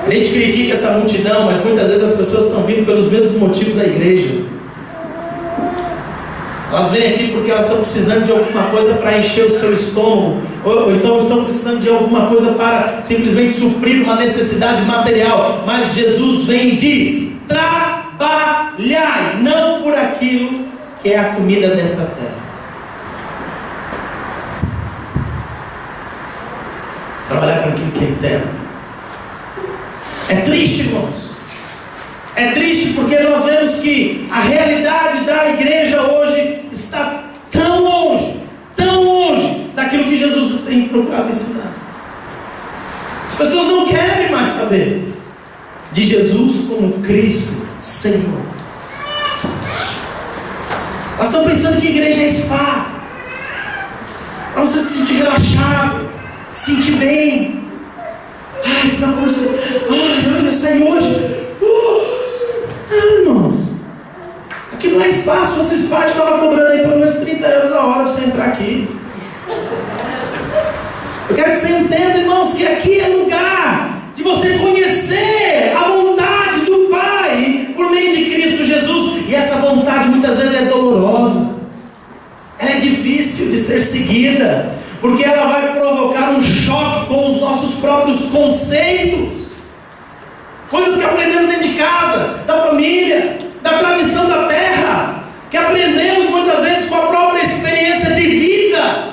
A gente critica essa multidão, mas muitas vezes as pessoas estão vindo pelos mesmos motivos à igreja. Elas vêm aqui porque elas estão precisando de alguma coisa para encher o seu estômago, ou então estão precisando de alguma coisa para simplesmente suprir uma necessidade material. Mas Jesus vem e diz: trabalhai, não por aquilo que é a comida desta terra. Trabalhar por aquilo que é eterno. É triste, irmãos. É triste porque nós vemos que a realidade da igreja hoje está tão longe daquilo que Jesus tem procurado ensinar. As pessoas não querem mais saber de Jesus como Cristo Senhor. Elas estão pensando que igreja é spa, para você se sentir relaxado, se sentir bem. Ai, não, como você... Ai, eu saí hoje. Irmãos, aqui não é espaço. Você spa estava cobrando aí pelo menos 30 euros a hora para você entrar aqui. Eu quero que você entenda, irmãos, que aqui é lugar de você conhecer a vontade do Pai por meio de Cristo Jesus. E essa vontade muitas vezes é dolorosa, ela é difícil de ser seguida, porque ela vai provocar um choque com os nossos próprios conceitos, coisas que aprendemos dentro de casa, da família, da tradição da terra, que aprendemos muitas vezes com a própria experiência de vida.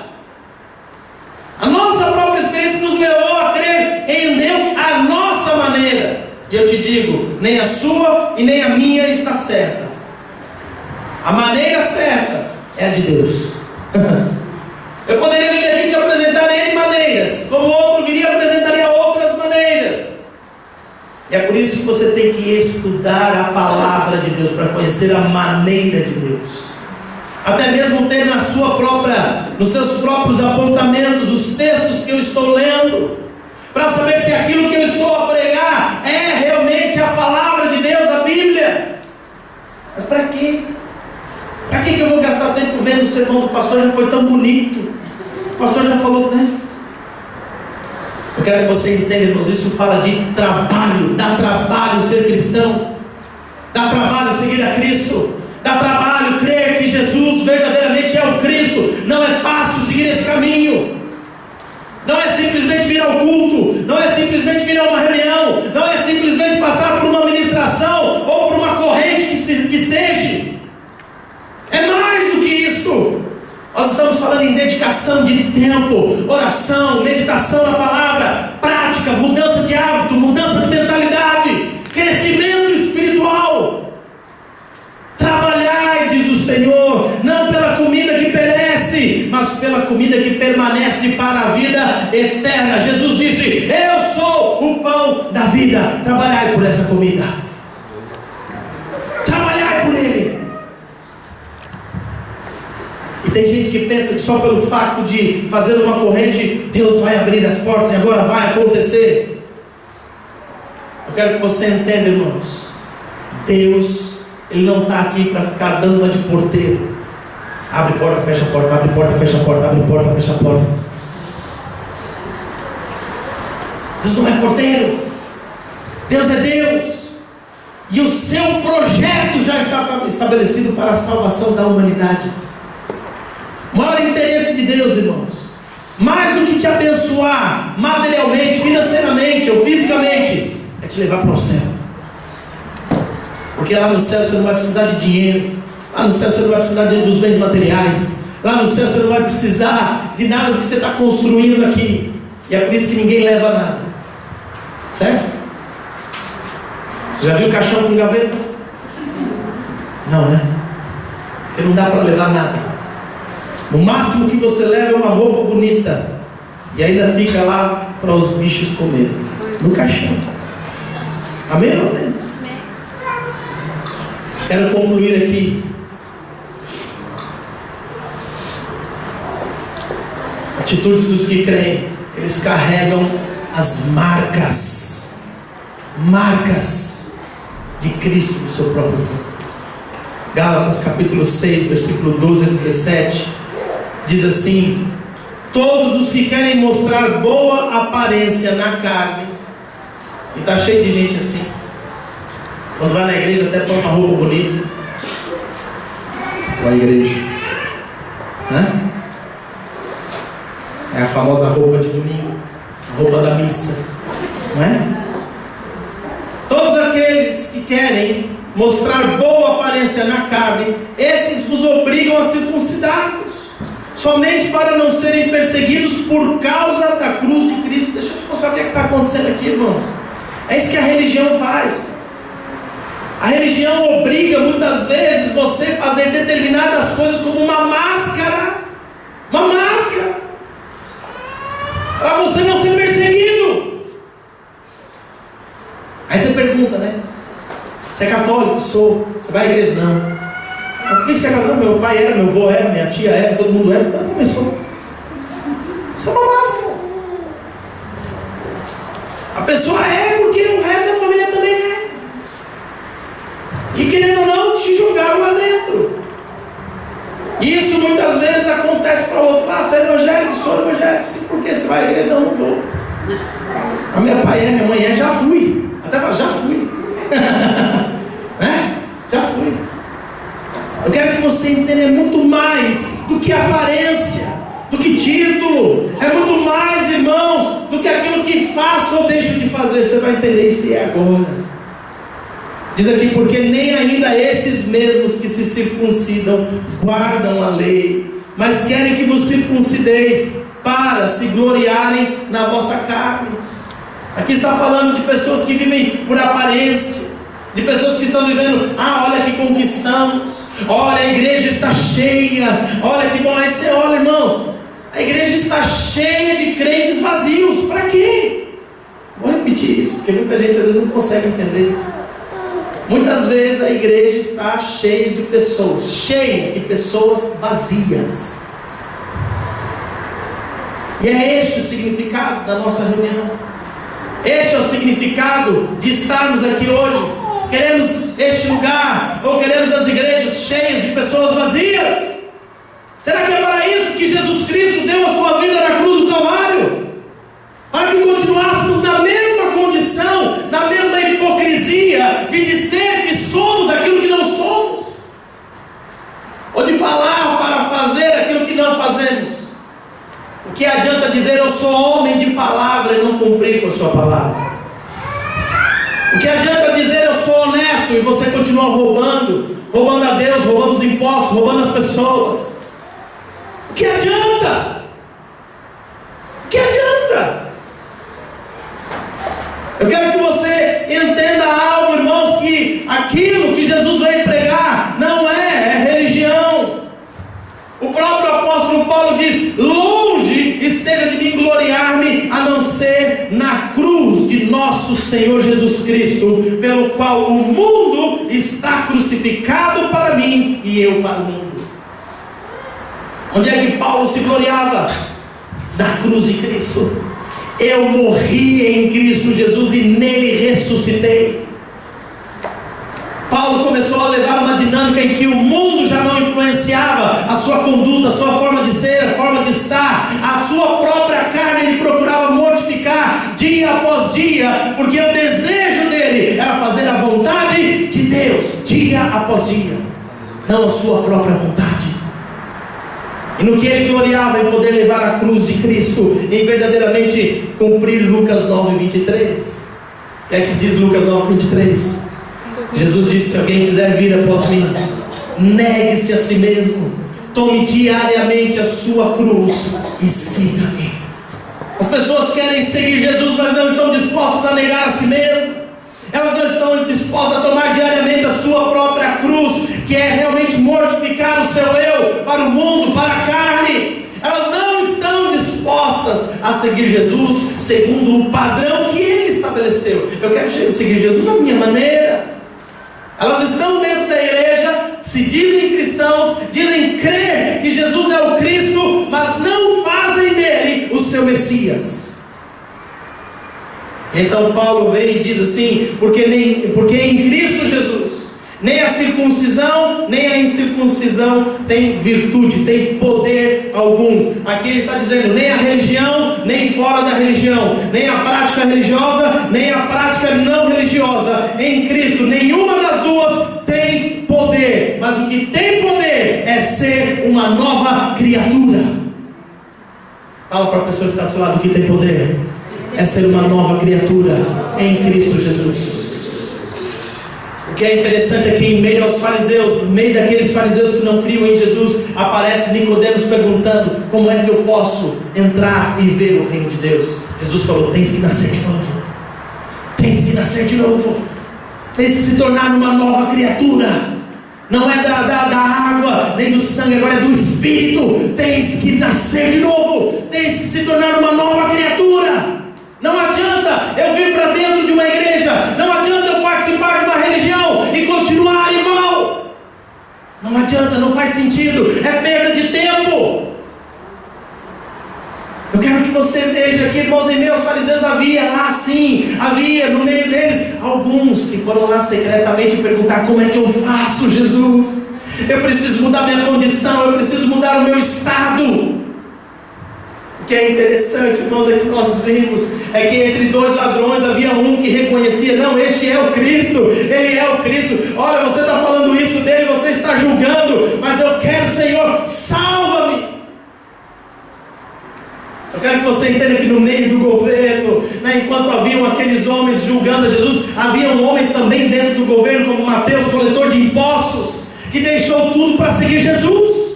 A nossa própria experiência nos levou a crer em Deus à nossa maneira. E eu te digo, nem a sua e nem a minha está certa. A maneira certa é a de Deus. Eu poderia vir aqui te apresentar N maneiras, como outro viria e apresentaria outras maneiras. E é por isso que você tem que estudar a palavra de Deus, para conhecer a maneira de Deus. Até mesmo ter nos seus próprios apontamentos os textos que eu estou lendo, para saber se aquilo que eu estou a pregar é realmente a palavra de Deus, a Bíblia. Mas para quê? Para que eu vou gastar tempo vendo o sermão do pastor? Já foi tão bonito, o pastor já falou, né? Eu quero que você entenda, irmãos, isso fala de trabalho. Dá trabalho ser cristão, dá trabalho seguir a Cristo, dá trabalho crer que Jesus verdadeiramente é o Cristo. Não é fácil seguir esse caminho. Não é simplesmente vir ao culto, não é simplesmente vir a uma reunião, não é simplesmente passar por uma ministração ou por uma corrente que seja. É mais do que isso. Nós estamos falando em dedicação de tempo, oração, meditação na palavra, prática, mudança de hábito, mudança de mentalidade, crescimento espiritual. Trabalhai, diz o Senhor, não pela comida que perece, mas pela comida que permanece para a vida eterna. Jesus disse: eu sou o pão da vida. Trabalhai por essa comida, trabalhai por Ele. E tem gente que pensa que só pelo fato de fazer uma corrente, Deus vai abrir as portas e agora vai acontecer. Eu quero que você entenda, irmãos, Deus, Ele não está aqui para ficar dando uma de porteiro. Abre porta, fecha a porta, abre porta, fecha a porta, abre porta, fecha a porta. Deus não é porteiro. Deus é Deus. E o seu projeto já está estabelecido para a salvação da humanidade. O maior interesse de Deus, irmãos, mais do que te abençoar materialmente, financeiramente ou fisicamente, é te levar para o céu. Porque lá no céu você não vai precisar de dinheiro, lá no céu você não vai precisar dos bens materiais, lá no céu você não vai precisar de nada do que você está construindo aqui. E é por isso que ninguém leva nada, certo? Você já viu o caixão com gaveta? Não, né? Porque não dá para levar nada. O máximo que você leva é uma roupa bonita, e ainda fica lá para os bichos comerem no caixão. Amém ou amém? Quero concluir aqui. Atitudes dos que creem. Eles carregam as marcas marcas de Cristo no seu próprio corpo. Gálatas capítulo 6, versículo 12 a 17, diz assim: todos os que querem mostrar boa aparência na carne, e está cheio de gente assim, quando vai na igreja até põe uma roupa bonita, vai à igreja, né? É a famosa roupa de domingo, a roupa da missa, não é? Todos aqueles que querem mostrar boa aparência na carne, esses vos obrigam a circuncidar-vos, somente para não serem perseguidos por causa da cruz de Cristo. Deixa eu te mostrar o que está acontecendo aqui, irmãos. É isso que a religião faz. A religião obriga muitas vezes você a fazer determinadas coisas como uma máscara, para você não ser perseguido. Aí você pergunta, né? Você é católico? Sou. Você vai à igreja? Não. Por que você é católico? Meu pai era, meu avô era, minha tia era, todo mundo era. Eu também sou. Isso é uma máscara. A pessoa é porque o resto da família também é. E querendo ou não, te jogaram lá dentro. Isso muitas vezes acontece para o outro lado. Você é evangélico? Sou evangélico. Sim, por que você vai à igreja? Não, não vou. A meu pai é, minha mãe é, já fui. Até já fui. Já fui. Eu quero que você entenda, é muito mais do que aparência, do que título, é muito mais, irmãos, do que aquilo que faço ou deixo de fazer. Você vai entender isso agora. Diz aqui: porque nem ainda esses mesmos que se circuncidam guardam a lei, mas querem que vos circuncideis para se gloriarem na vossa carne. Aqui está falando de pessoas que vivem por aparência, de pessoas que estão vivendo: olha que conquistamos, olha, a igreja está cheia, olha que bom. Aí você olha, irmãos, a igreja está cheia de crentes vazios. Para quê? Vou repetir isso, porque muita gente às vezes não consegue entender. Muitas vezes a igreja está cheia de pessoas vazias. E é este o significado da nossa reunião. Este é o significado de estarmos aqui hoje. Queremos este lugar, ou queremos as igrejas cheias de pessoas vazias? Será que é para isso que Jesus Cristo deu a sua vida na cruz do Calvário? Para que continuássemos na mesma condição, na mesma hipocrisia de dizer que somos aquilo que não somos, ou de falar para fazer aquilo que não fazemos? O que adianta dizer eu sou homem de palavra e não cumprir com a sua palavra? O que adianta dizer eu sou honesto e você continua roubando a Deus, roubando os impostos, roubando as pessoas? O que adianta? O que adianta? Eu quero que você entenda algo, irmãos, que aquilo que Jesus veio pregar não é religião. O próprio apóstolo Paulo diz: longe esteja de mim gloriar-me, a não ser na cruz de nosso Senhor Jesus Cristo, pelo qual o mundo está crucificado para mim e eu para o mundo. Onde é que Paulo se gloriava? Na cruz de Cristo. Eu morri em Cristo Jesus e nele ressuscitei. Paulo começou a levar uma dinâmica em que o mundo já não influenciava a sua conduta, a sua forma de ser, a forma de estar, a sua própria carne. Ele procurava mortificar dia após dia, porque o desejo dele era fazer a vontade de Deus dia após dia, não a sua própria vontade. E no que ele gloriava em poder levar a cruz de Cristo, em verdadeiramente cumprir Lucas 9:23. O que é que diz Lucas 9:23? Jesus disse: se alguém quiser vir após mim, negue-se a si mesmo, tome diariamente a sua cruz e siga-me. As pessoas querem seguir Jesus, mas não estão dispostas a negar a si mesmo. Elas não estão dispostas a tomar diariamente a sua própria cruz, que é realmente mortificar o seu eu para o mundo, para a carne. Elas não estão dispostas a seguir Jesus segundo o padrão que Ele estabeleceu. Eu quero seguir Jesus da minha maneira. Elas estão dentro da igreja, se dizem cristãos, dizem crer que Jesus é o Cristo, mas não fazem dele o seu Messias. Então Paulo vem e diz assim: porque em Cristo Jesus nem a circuncisão nem a incircuncisão tem virtude, tem poder algum. Aqui ele está dizendo: nem a religião, nem fora da religião, nem a prática religiosa, nem a prática não religiosa. Em Cristo nenhuma das duas tem poder, mas o que tem poder é ser uma nova criatura. Fala para a pessoa que está do seu lado: o que tem poder é ser uma nova criatura em Cristo Jesus. O que é interessante é que em meio aos fariseus, no meio daqueles fariseus que não criam em Jesus, aparece Nicodemos perguntando: como é que eu posso entrar e ver o reino de Deus? Jesus falou: tens que nascer de novo. Tens que nascer de novo. Tens que se tornar uma nova criatura. Não é da água, nem do sangue, agora é do Espírito. Tens que nascer de novo. Tens que se tornar uma nova criatura. Não adianta eu vir para dentro de uma igreja, não adianta eu participar de uma religião e continuar igual. Não adianta, não faz sentido, é perda de tempo. Eu quero que você veja que, irmãos, em meio aos fariseus havia lá sim, havia no meio deles alguns que foram lá secretamente perguntar: como é que eu faço, Jesus? Eu preciso mudar minha condição, eu preciso mudar o meu estado. O que é interessante, irmãos, é que nós vimos é que entre dois ladrões havia um que reconhecia: não, este é o Cristo, ele é o Cristo. Olha, você está falando isso dele, você está julgando, mas eu quero, Senhor, salva-me. Eu quero que você entenda que no meio do governo, enquanto haviam aqueles homens julgando a Jesus, haviam homens também dentro do governo, como Mateus, coletor de impostos, que deixou tudo para seguir Jesus.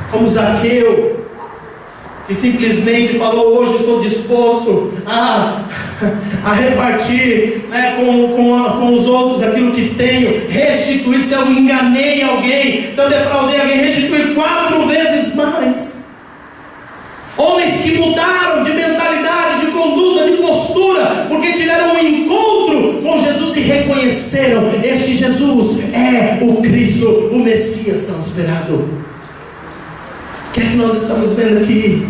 Como Zaqueu, que simplesmente falou: hoje estou disposto a repartir com os outros aquilo que tenho, restituir. Se eu enganei alguém, se eu defraudei alguém, restituir 4 vezes mais. Homens que mudaram de mentalidade, de conduta, de postura, porque tiveram um encontro com Jesus e reconheceram: este Jesus é o Cristo, o Messias tão esperado. O que é que nós estamos vendo aqui?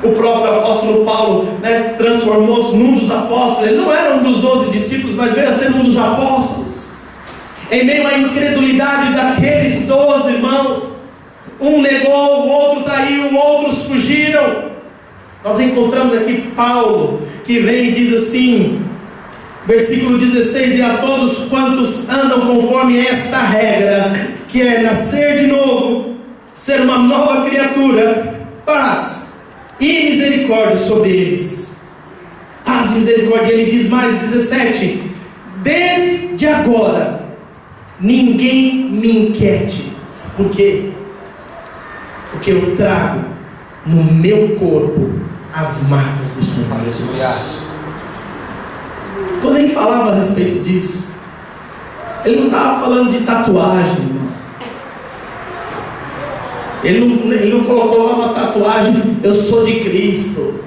O próprio apóstolo Paulo transformou-se num dos apóstolos. Ele não era um dos 12 discípulos, mas veio a ser um dos apóstolos. Em meio à incredulidade daqueles 12 irmãos, um negou, o outro traiu, outros fugiram. Nós encontramos aqui Paulo, que vem e diz assim, versículo 16: e a todos quantos andam conforme esta regra, que é nascer de novo, ser uma nova criatura, paz e misericórdia sobre eles. Paz e misericórdia. Ele diz mais, 17: desde agora ninguém me inquiete. Por quê? Porque eu trago no meu corpo as marcas do Senhor Jesus. Quando ele falava a respeito disso, ele não estava falando de tatuagem, irmãos. Ele não colocou lá uma tatuagem: eu sou de Cristo.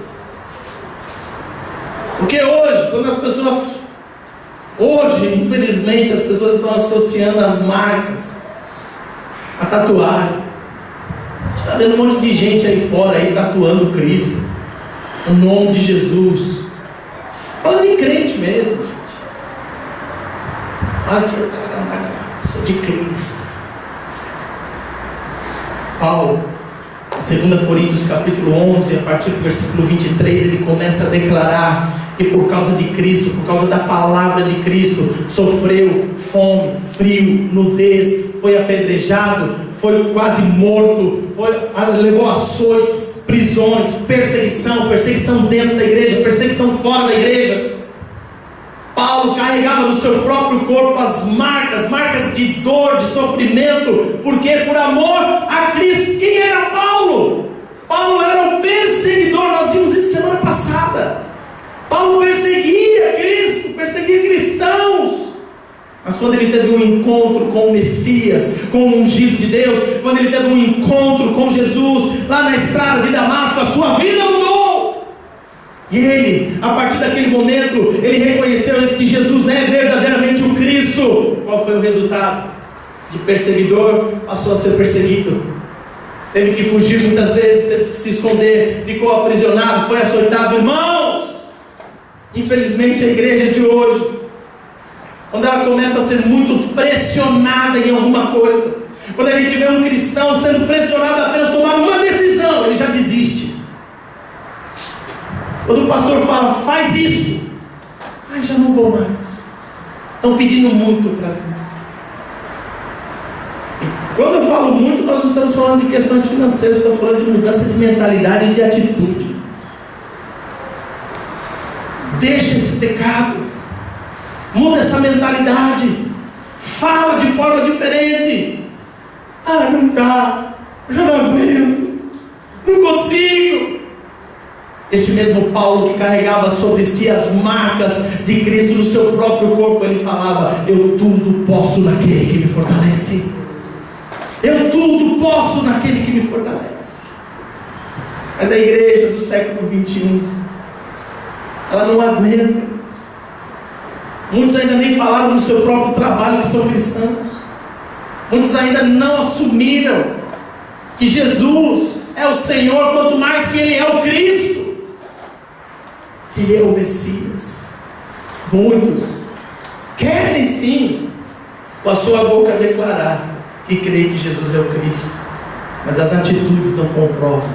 Porque hoje, quando as pessoas, infelizmente, as pessoas estão associando as marcas a tatuagem. A gente está vendo um monte de gente aí fora aí tatuando Cristo, o nome de Jesus. Falando em crente mesmo, gente. Aqui eu trago a marca, sou de Cristo. Paulo, em 2 Coríntios capítulo 11, a partir do versículo 23, ele começa a declarar que por causa de Cristo, por causa da palavra de Cristo, sofreu fome, frio, nudez, foi apedrejado, foi quase morto, levou açoites, prisões, perseguição dentro da igreja, perseguição fora da igreja. Paulo carregava no seu próprio corpo as marcas de dor, de sofrimento, porque por amor a Cristo. Quem era Paulo? Paulo era um perseguidor. Nós vimos isso semana passada. Paulo perseguia Cristo, perseguia cristãos. Mas quando ele teve um encontro com o Messias, com o ungido de Deus, quando ele teve um encontro com Jesus lá na estrada de Damasco, a sua vida mudou. E ele, a partir daquele momento, ele reconheceu que Jesus é verdadeiramente o Cristo. Qual foi o resultado? De perseguidor passou a ser perseguido. teve que fugir muitas vezes, teve que se esconder, ficou aprisionado, foi açoitado. Irmãos, infelizmente a igreja de hoje, quando ela começa a ser muito pressionada em alguma coisa, quando a gente vê um cristão sendo pressionado a apenas tomar uma decisão, ele já desiste. Quando o pastor fala, faz isso, já não vou mais, estão pedindo muito para mim. Quando eu falo muito, nós não estamos falando de questões financeiras, estamos falando de mudança de mentalidade e de atitude. Deixa esse pecado, muda essa mentalidade, fala de forma diferente. Não dá, eu já não aguento, não consigo. Este mesmo Paulo que carregava sobre si as marcas de Cristo no seu próprio corpo, ele falava: eu tudo posso naquele que me fortalece. Eu tudo posso naquele que me fortalece. Mas a igreja do século 21, ela não aguenta. Muitos ainda nem falaram no seu próprio trabalho que são cristãos. Muitos ainda não assumiram que Jesus é o Senhor, quanto mais que Ele é o Cristo, que Ele é o Messias. Muitos querem sim, com a sua boca declarar que crê que Jesus é o Cristo, mas as atitudes não comprovam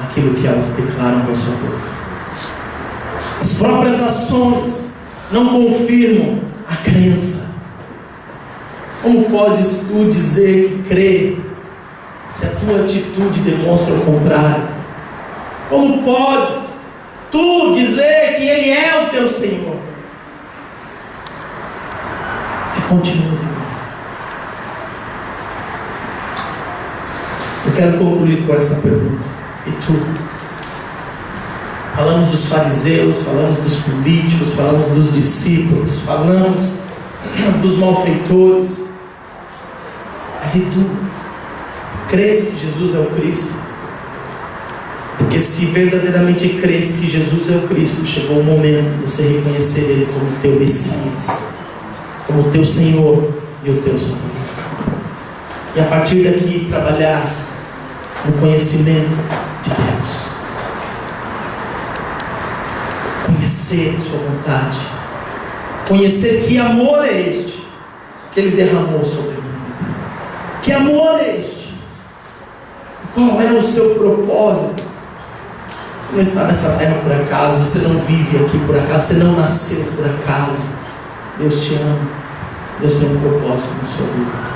aquilo que elas declaram com a sua boca. As próprias ações não confirmam a crença. Como podes tu dizer que crê, se a tua atitude demonstra o contrário? Como podes tu dizer que Ele é o teu Senhor, se continuas igual? Eu quero concluir com esta pergunta. E tu? Falamos dos fariseus, falamos dos políticos, falamos dos discípulos, falamos dos malfeitores. Mas e tu? Crês que Jesus é o Cristo? Porque se verdadeiramente crês que Jesus é o Cristo, chegou o momento de você reconhecer Ele como teu Messias, como teu Senhor e o teu Salvador. E a partir daqui trabalhar no conhecimento de Deus, conhecer a sua vontade, conhecer que amor é este que Ele derramou sobre mim. Que amor é este? Qual é o seu propósito? Você não está nessa terra por acaso, você não vive aqui por acaso, você não nasceu por acaso. Deus te ama, Deus tem um propósito na sua vida.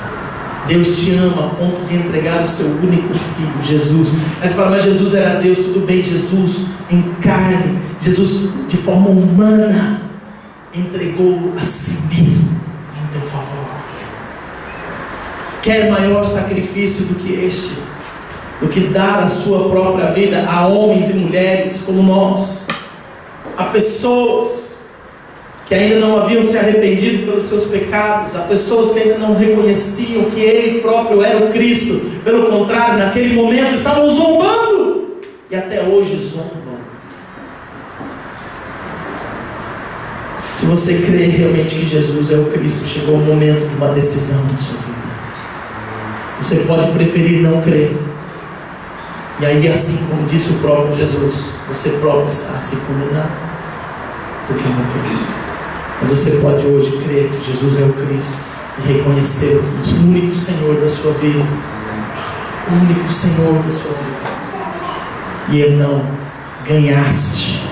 Deus te ama a ponto de entregar o seu único filho, Jesus. Mas fala, mas Jesus era Deus, tudo bem, Jesus em carne, Jesus de forma humana, entregou a si mesmo em teu favor. Quer maior sacrifício do que este? Do que dar a sua própria vida a homens e mulheres como nós, a pessoas que ainda não haviam se arrependido pelos seus pecados, a pessoas que ainda não reconheciam que Ele próprio era o Cristo. Pelo contrário, naquele momento estavam zombando, e até hoje zombam. Se você crê realmente que Jesus é o Cristo, chegou o momento de uma decisão na sua vida. Você pode preferir não crer, e aí, assim como disse o próprio Jesus, você próprio está a se condenar, porque não acredita. Mas você pode hoje crer que Jesus é o Cristo e reconhecer o único Senhor da sua vida, o único Senhor da sua vida. E então ganhaste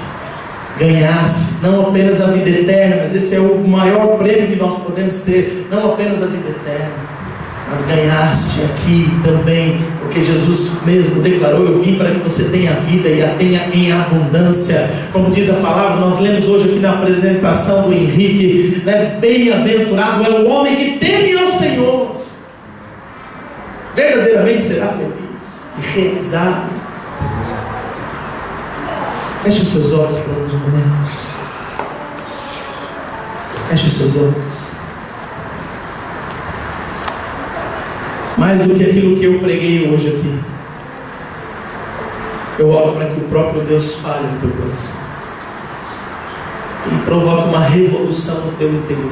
não apenas a vida eterna, mas esse é o maior prêmio que nós podemos ter, não apenas a vida eterna, mas ganhaste aqui também, porque Jesus mesmo declarou: eu vim para que você tenha vida e a tenha em abundância. Como diz a palavra, nós lemos hoje aqui na apresentação do Henrique, né? Bem-aventurado é o homem que teme ao Senhor, verdadeiramente será feliz e realizado. Feche os seus olhos por alguns momentos. Feche os seus olhos. Mais do que aquilo que eu preguei hoje aqui, eu oro para que o próprio Deus fale no teu coração, que Ele provoque uma revolução no teu interior,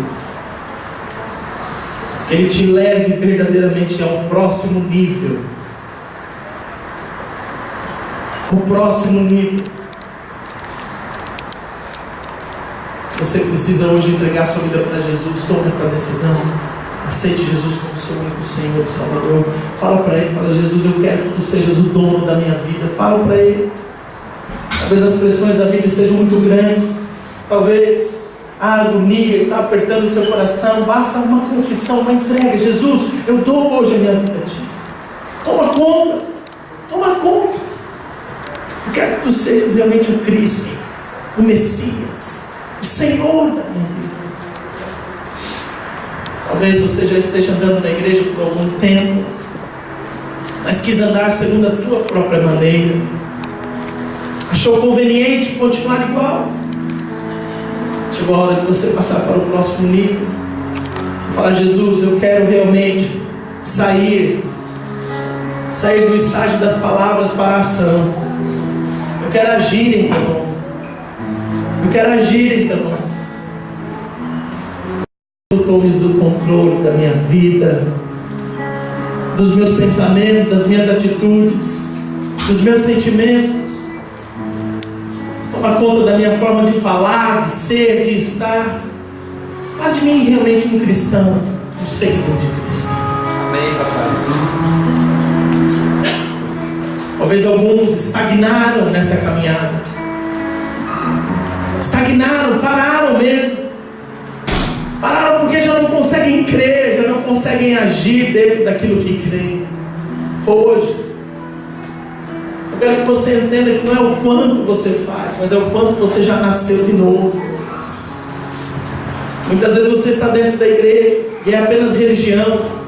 que Ele te leve verdadeiramente a um próximo nível O próximo nível. Se você precisa hoje entregar sua vida para Jesus, tome essa decisão. Aceite Jesus como seu único Senhor e Salvador. Fala para Ele, fala: Jesus, eu quero que Tu sejas o dono da minha vida. Fala para Ele. Talvez as pressões da vida estejam muito grandes. Talvez a agonia está apertando o seu coração. Basta uma confissão, uma entrega. Jesus, eu dou hoje a minha vida a Ti. Toma conta. Toma conta. Eu quero que Tu sejas realmente o Cristo, o Messias, o Senhor da minha vida. Talvez você já esteja andando na igreja por algum tempo, mas quis andar segundo a tua própria maneira. Achou conveniente continuar igual. Chegou a hora de você passar para o próximo nível. Falar: Jesus, eu quero realmente sair do estágio das palavras para a ação. Eu quero agir em Teu nome. Eu quero agir em Teu nome. Tu tomes o controle da minha vida, dos meus pensamentos, das minhas atitudes, dos meus sentimentos. Toma conta da minha forma de falar, de ser, de estar. Faz de mim realmente um cristão, um seguidor de Cristo. Amém, papai. Talvez alguns estagnaram nessa caminhada. Estagnaram, pararam mesmo. Pararam porque já não conseguem crer, já não conseguem agir dentro daquilo que creem. Hoje, eu quero que você entenda que não é o quanto você faz, mas é o quanto você já nasceu de novo. Muitas vezes você está dentro da igreja e é apenas religião.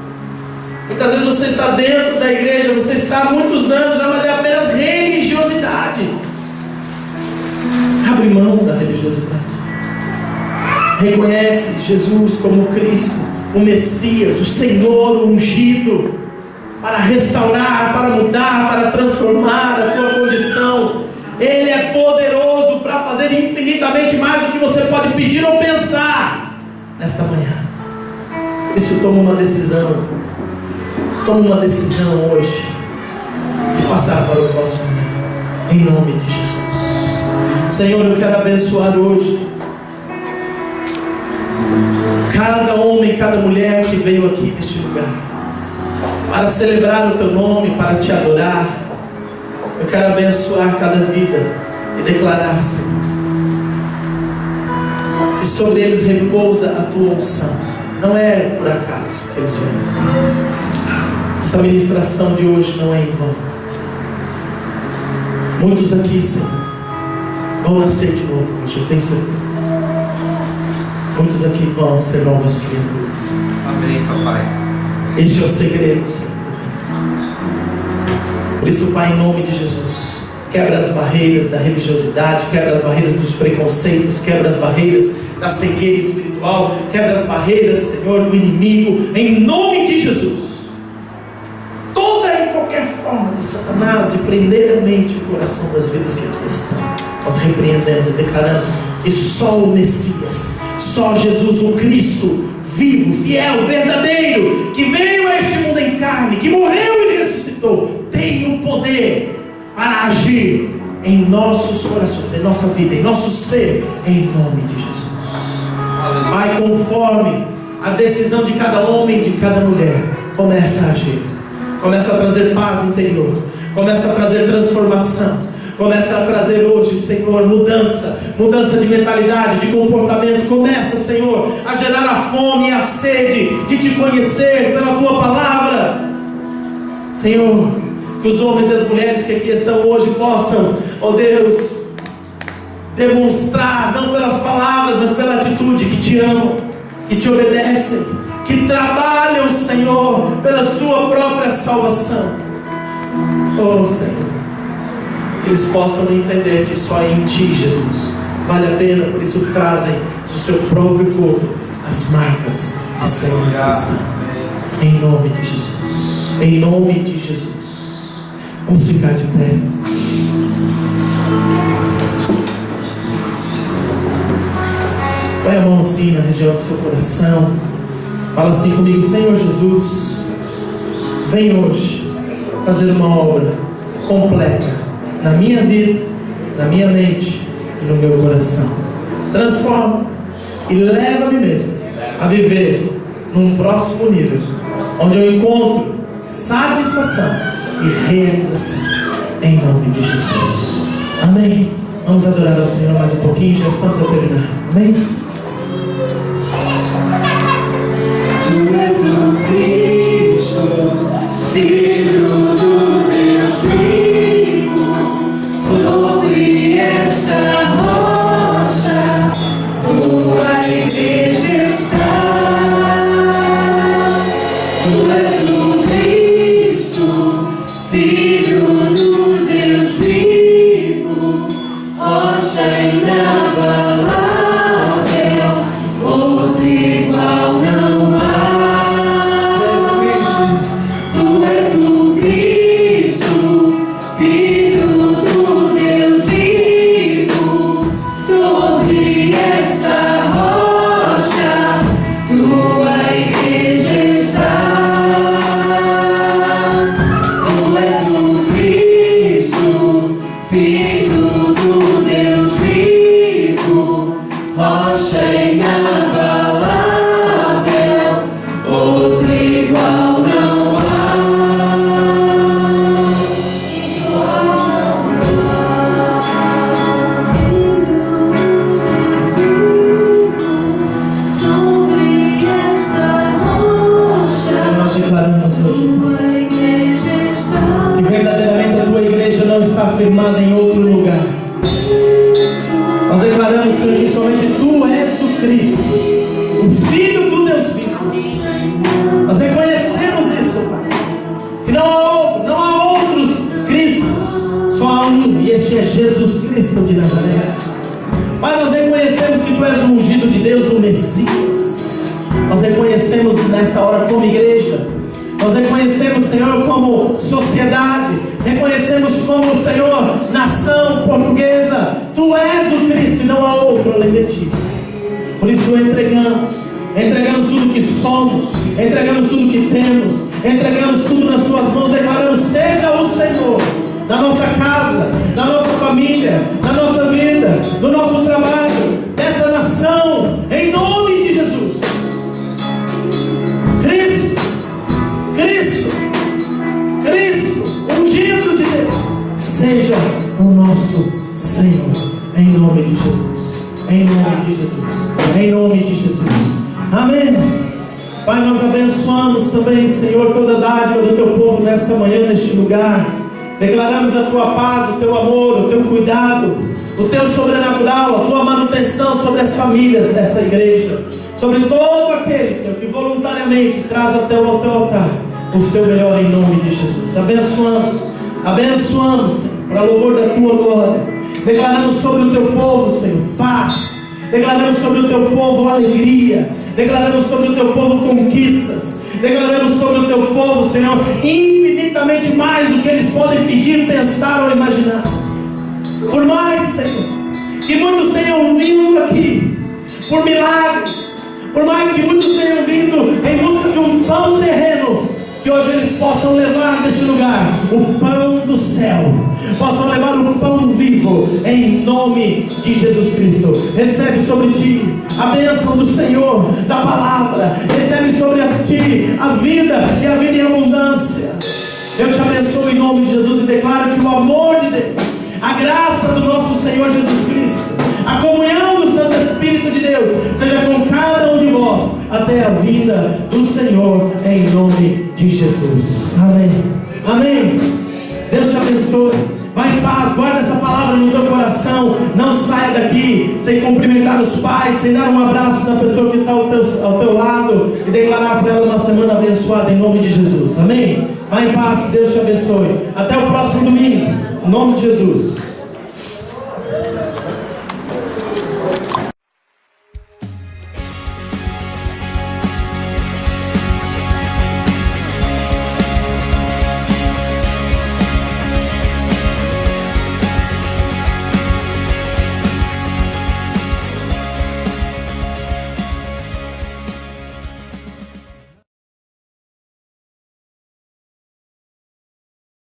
Muitas vezes você está dentro da igreja, você está há muitos anos já, mas é apenas religiosidade. Abre mão da religiosidade. Reconhece Jesus como Cristo, o Messias, o Senhor, o ungido, para restaurar, para mudar, para transformar a tua condição. Ele é poderoso para fazer infinitamente mais do que você pode pedir ou pensar nesta manhã. Por isso, toma uma decisão. Toma uma decisão hoje de passar para o próximo nível, em nome de Jesus. Senhor, eu quero abençoar hoje cada homem, cada mulher que veio aqui neste lugar para celebrar o Teu nome, para Te adorar. Eu quero abençoar cada vida e declarar, Senhor, que sobre eles repousa a Tua unção, Senhor. Não é por acaso que eles vêm. Essa ministração de hoje não é em vão. Muitos aqui, Senhor, vão nascer de novo hoje, eu tenho certeza. Muitos aqui vão ser novas criaturas. Amém, papai. Este é o segredo, Senhor. Por isso, Pai, em nome de Jesus, quebra as barreiras da religiosidade, quebra as barreiras dos preconceitos, quebra as barreiras da cegueira espiritual, quebra as barreiras, Senhor, do inimigo, em nome de Jesus. Toda e qualquer forma de Satanás de prender a mente e o coração das vidas que aqui estão, nós repreendemos e declaramos que só o Messias, só Jesus, o Cristo vivo, fiel, verdadeiro, que veio a este mundo em carne, que morreu e ressuscitou, tem o poder para agir em nossos corações, em nossa vida, em nosso ser, em nome de Jesus. Pai, conforme a decisão de cada homem e de cada mulher, começa a agir, começa a trazer paz interior, começa a trazer transformação, começa a trazer hoje, Senhor, mudança de mentalidade, de comportamento. Começa, Senhor, a gerar a fome e a sede de Te conhecer pela Tua palavra. Senhor, que os homens e as mulheres que aqui estão hoje possam, ó Deus, demonstrar, não pelas palavras, mas pela atitude, que Te amam, que Te obedecem, que trabalham, Senhor, pela Sua própria salvação. Oh, Senhor, que eles possam entender que só em Ti, Jesus, vale a pena. Por isso trazem no seu próprio corpo as marcas de sangue e sangue. Em nome de Jesus, em nome de Jesus. Vamos ficar de pé. Põe a mão assim na região do seu coração. Fala assim comigo: Senhor Jesus, vem hoje fazer uma obra completa na minha vida, na minha mente e no meu coração. Transforma e leva-me mesmo a viver num próximo nível, onde eu encontro satisfação e realização, em nome de Jesus. Amém. Vamos adorar ao Senhor mais um pouquinho, já estamos a terminar. Amém. Tu és o Cristo, Filho do Deus vivo, sobre esta rocha tua igreja está. Tu és o Cristo, Filho do Deus vivo, rocha inabalável, outro igual não há. Tu és o Cristo, Filho do Deus vivo, sobre esta rocha tua igreja está. Tu és o Cristo, Filho do Deus vivo, rocha inabalável, outro igual não há. Sobre essa rocha Nós declaramos hoje tua igreja está. que verdadeiramente a tua igreja não está firmada em outro lugar. Nós declaramos, Senhor, que somente tu és o Cristo, o Filho do Deus vivo. Nós reconhecemos isso, Pai, que não há outros Cristos, só há um, e este é Jesus Cristo de Nazaré. Pai, nós reconhecemos que tu és o ungido de Deus, o Messias. Nós reconhecemos nesta hora como igreja. Nós reconhecemos, Senhor, como sociedade. Reconhecemos como, Senhor, nação portuguesa. Tu és o Cristo e não há outro além de ti. Por isso entregamos tudo que somos, entregamos tudo que temos, entregamos tudo nas tuas mãos. Declaramos: seja o Senhor na nossa casa, na nossa família, na nossa vida, no nosso trabalho, desta nação, em nome de Jesus. Cristo, ungido de Deus, seja o nosso Senhor, em nome de Jesus, em nome de Jesus, em nome de Jesus. Amém. Pai, nós abençoamos também, Senhor, toda a dádiva do teu povo nesta manhã, neste lugar. Declaramos a tua paz, o teu amor, o teu cuidado, o teu sobrenatural, a tua manutenção sobre as famílias desta igreja, sobre todo aquele, Senhor, que voluntariamente traz até o teu altar o seu melhor, em nome de Jesus. Abençoamos, Senhor, para louvor da tua glória. Declaramos sobre o teu povo, Senhor, paz. Declaramos sobre o teu povo alegria. Declaramos sobre o teu povo conquistas. Declaramos sobre o teu povo, Senhor, infinitamente mais do que eles podem pedir, pensar ou imaginar. Por mais, Senhor, que muitos tenham vindo aqui por milagres, por mais que muitos tenham vindo em busca de um pão terreno, que hoje eles possam levar deste lugar o pão do céu, possam levar o pão vivo, em nome de Jesus Cristo. Recebe sobre ti a bênção do Senhor, da palavra. Recebe sobre ti a vida e a vida em abundância. Eu te abençoo em nome de Jesus e declaro que o amor de Deus, a graça do nosso Senhor Jesus Cristo, a comunhão do Santo Espírito de Deus seja com cada um de vós até a vinda do Senhor, em nome de Jesus. Amém. Amém. Deus te abençoe. Vai em paz, guarda essa palavra no teu coração. Não saia daqui sem cumprimentar os pais, sem dar um abraço na pessoa que está ao teu lado e declarar para ela uma semana abençoada em nome de Jesus. Amém? Vai em paz, Deus te abençoe. Até o próximo domingo, em nome de Jesus.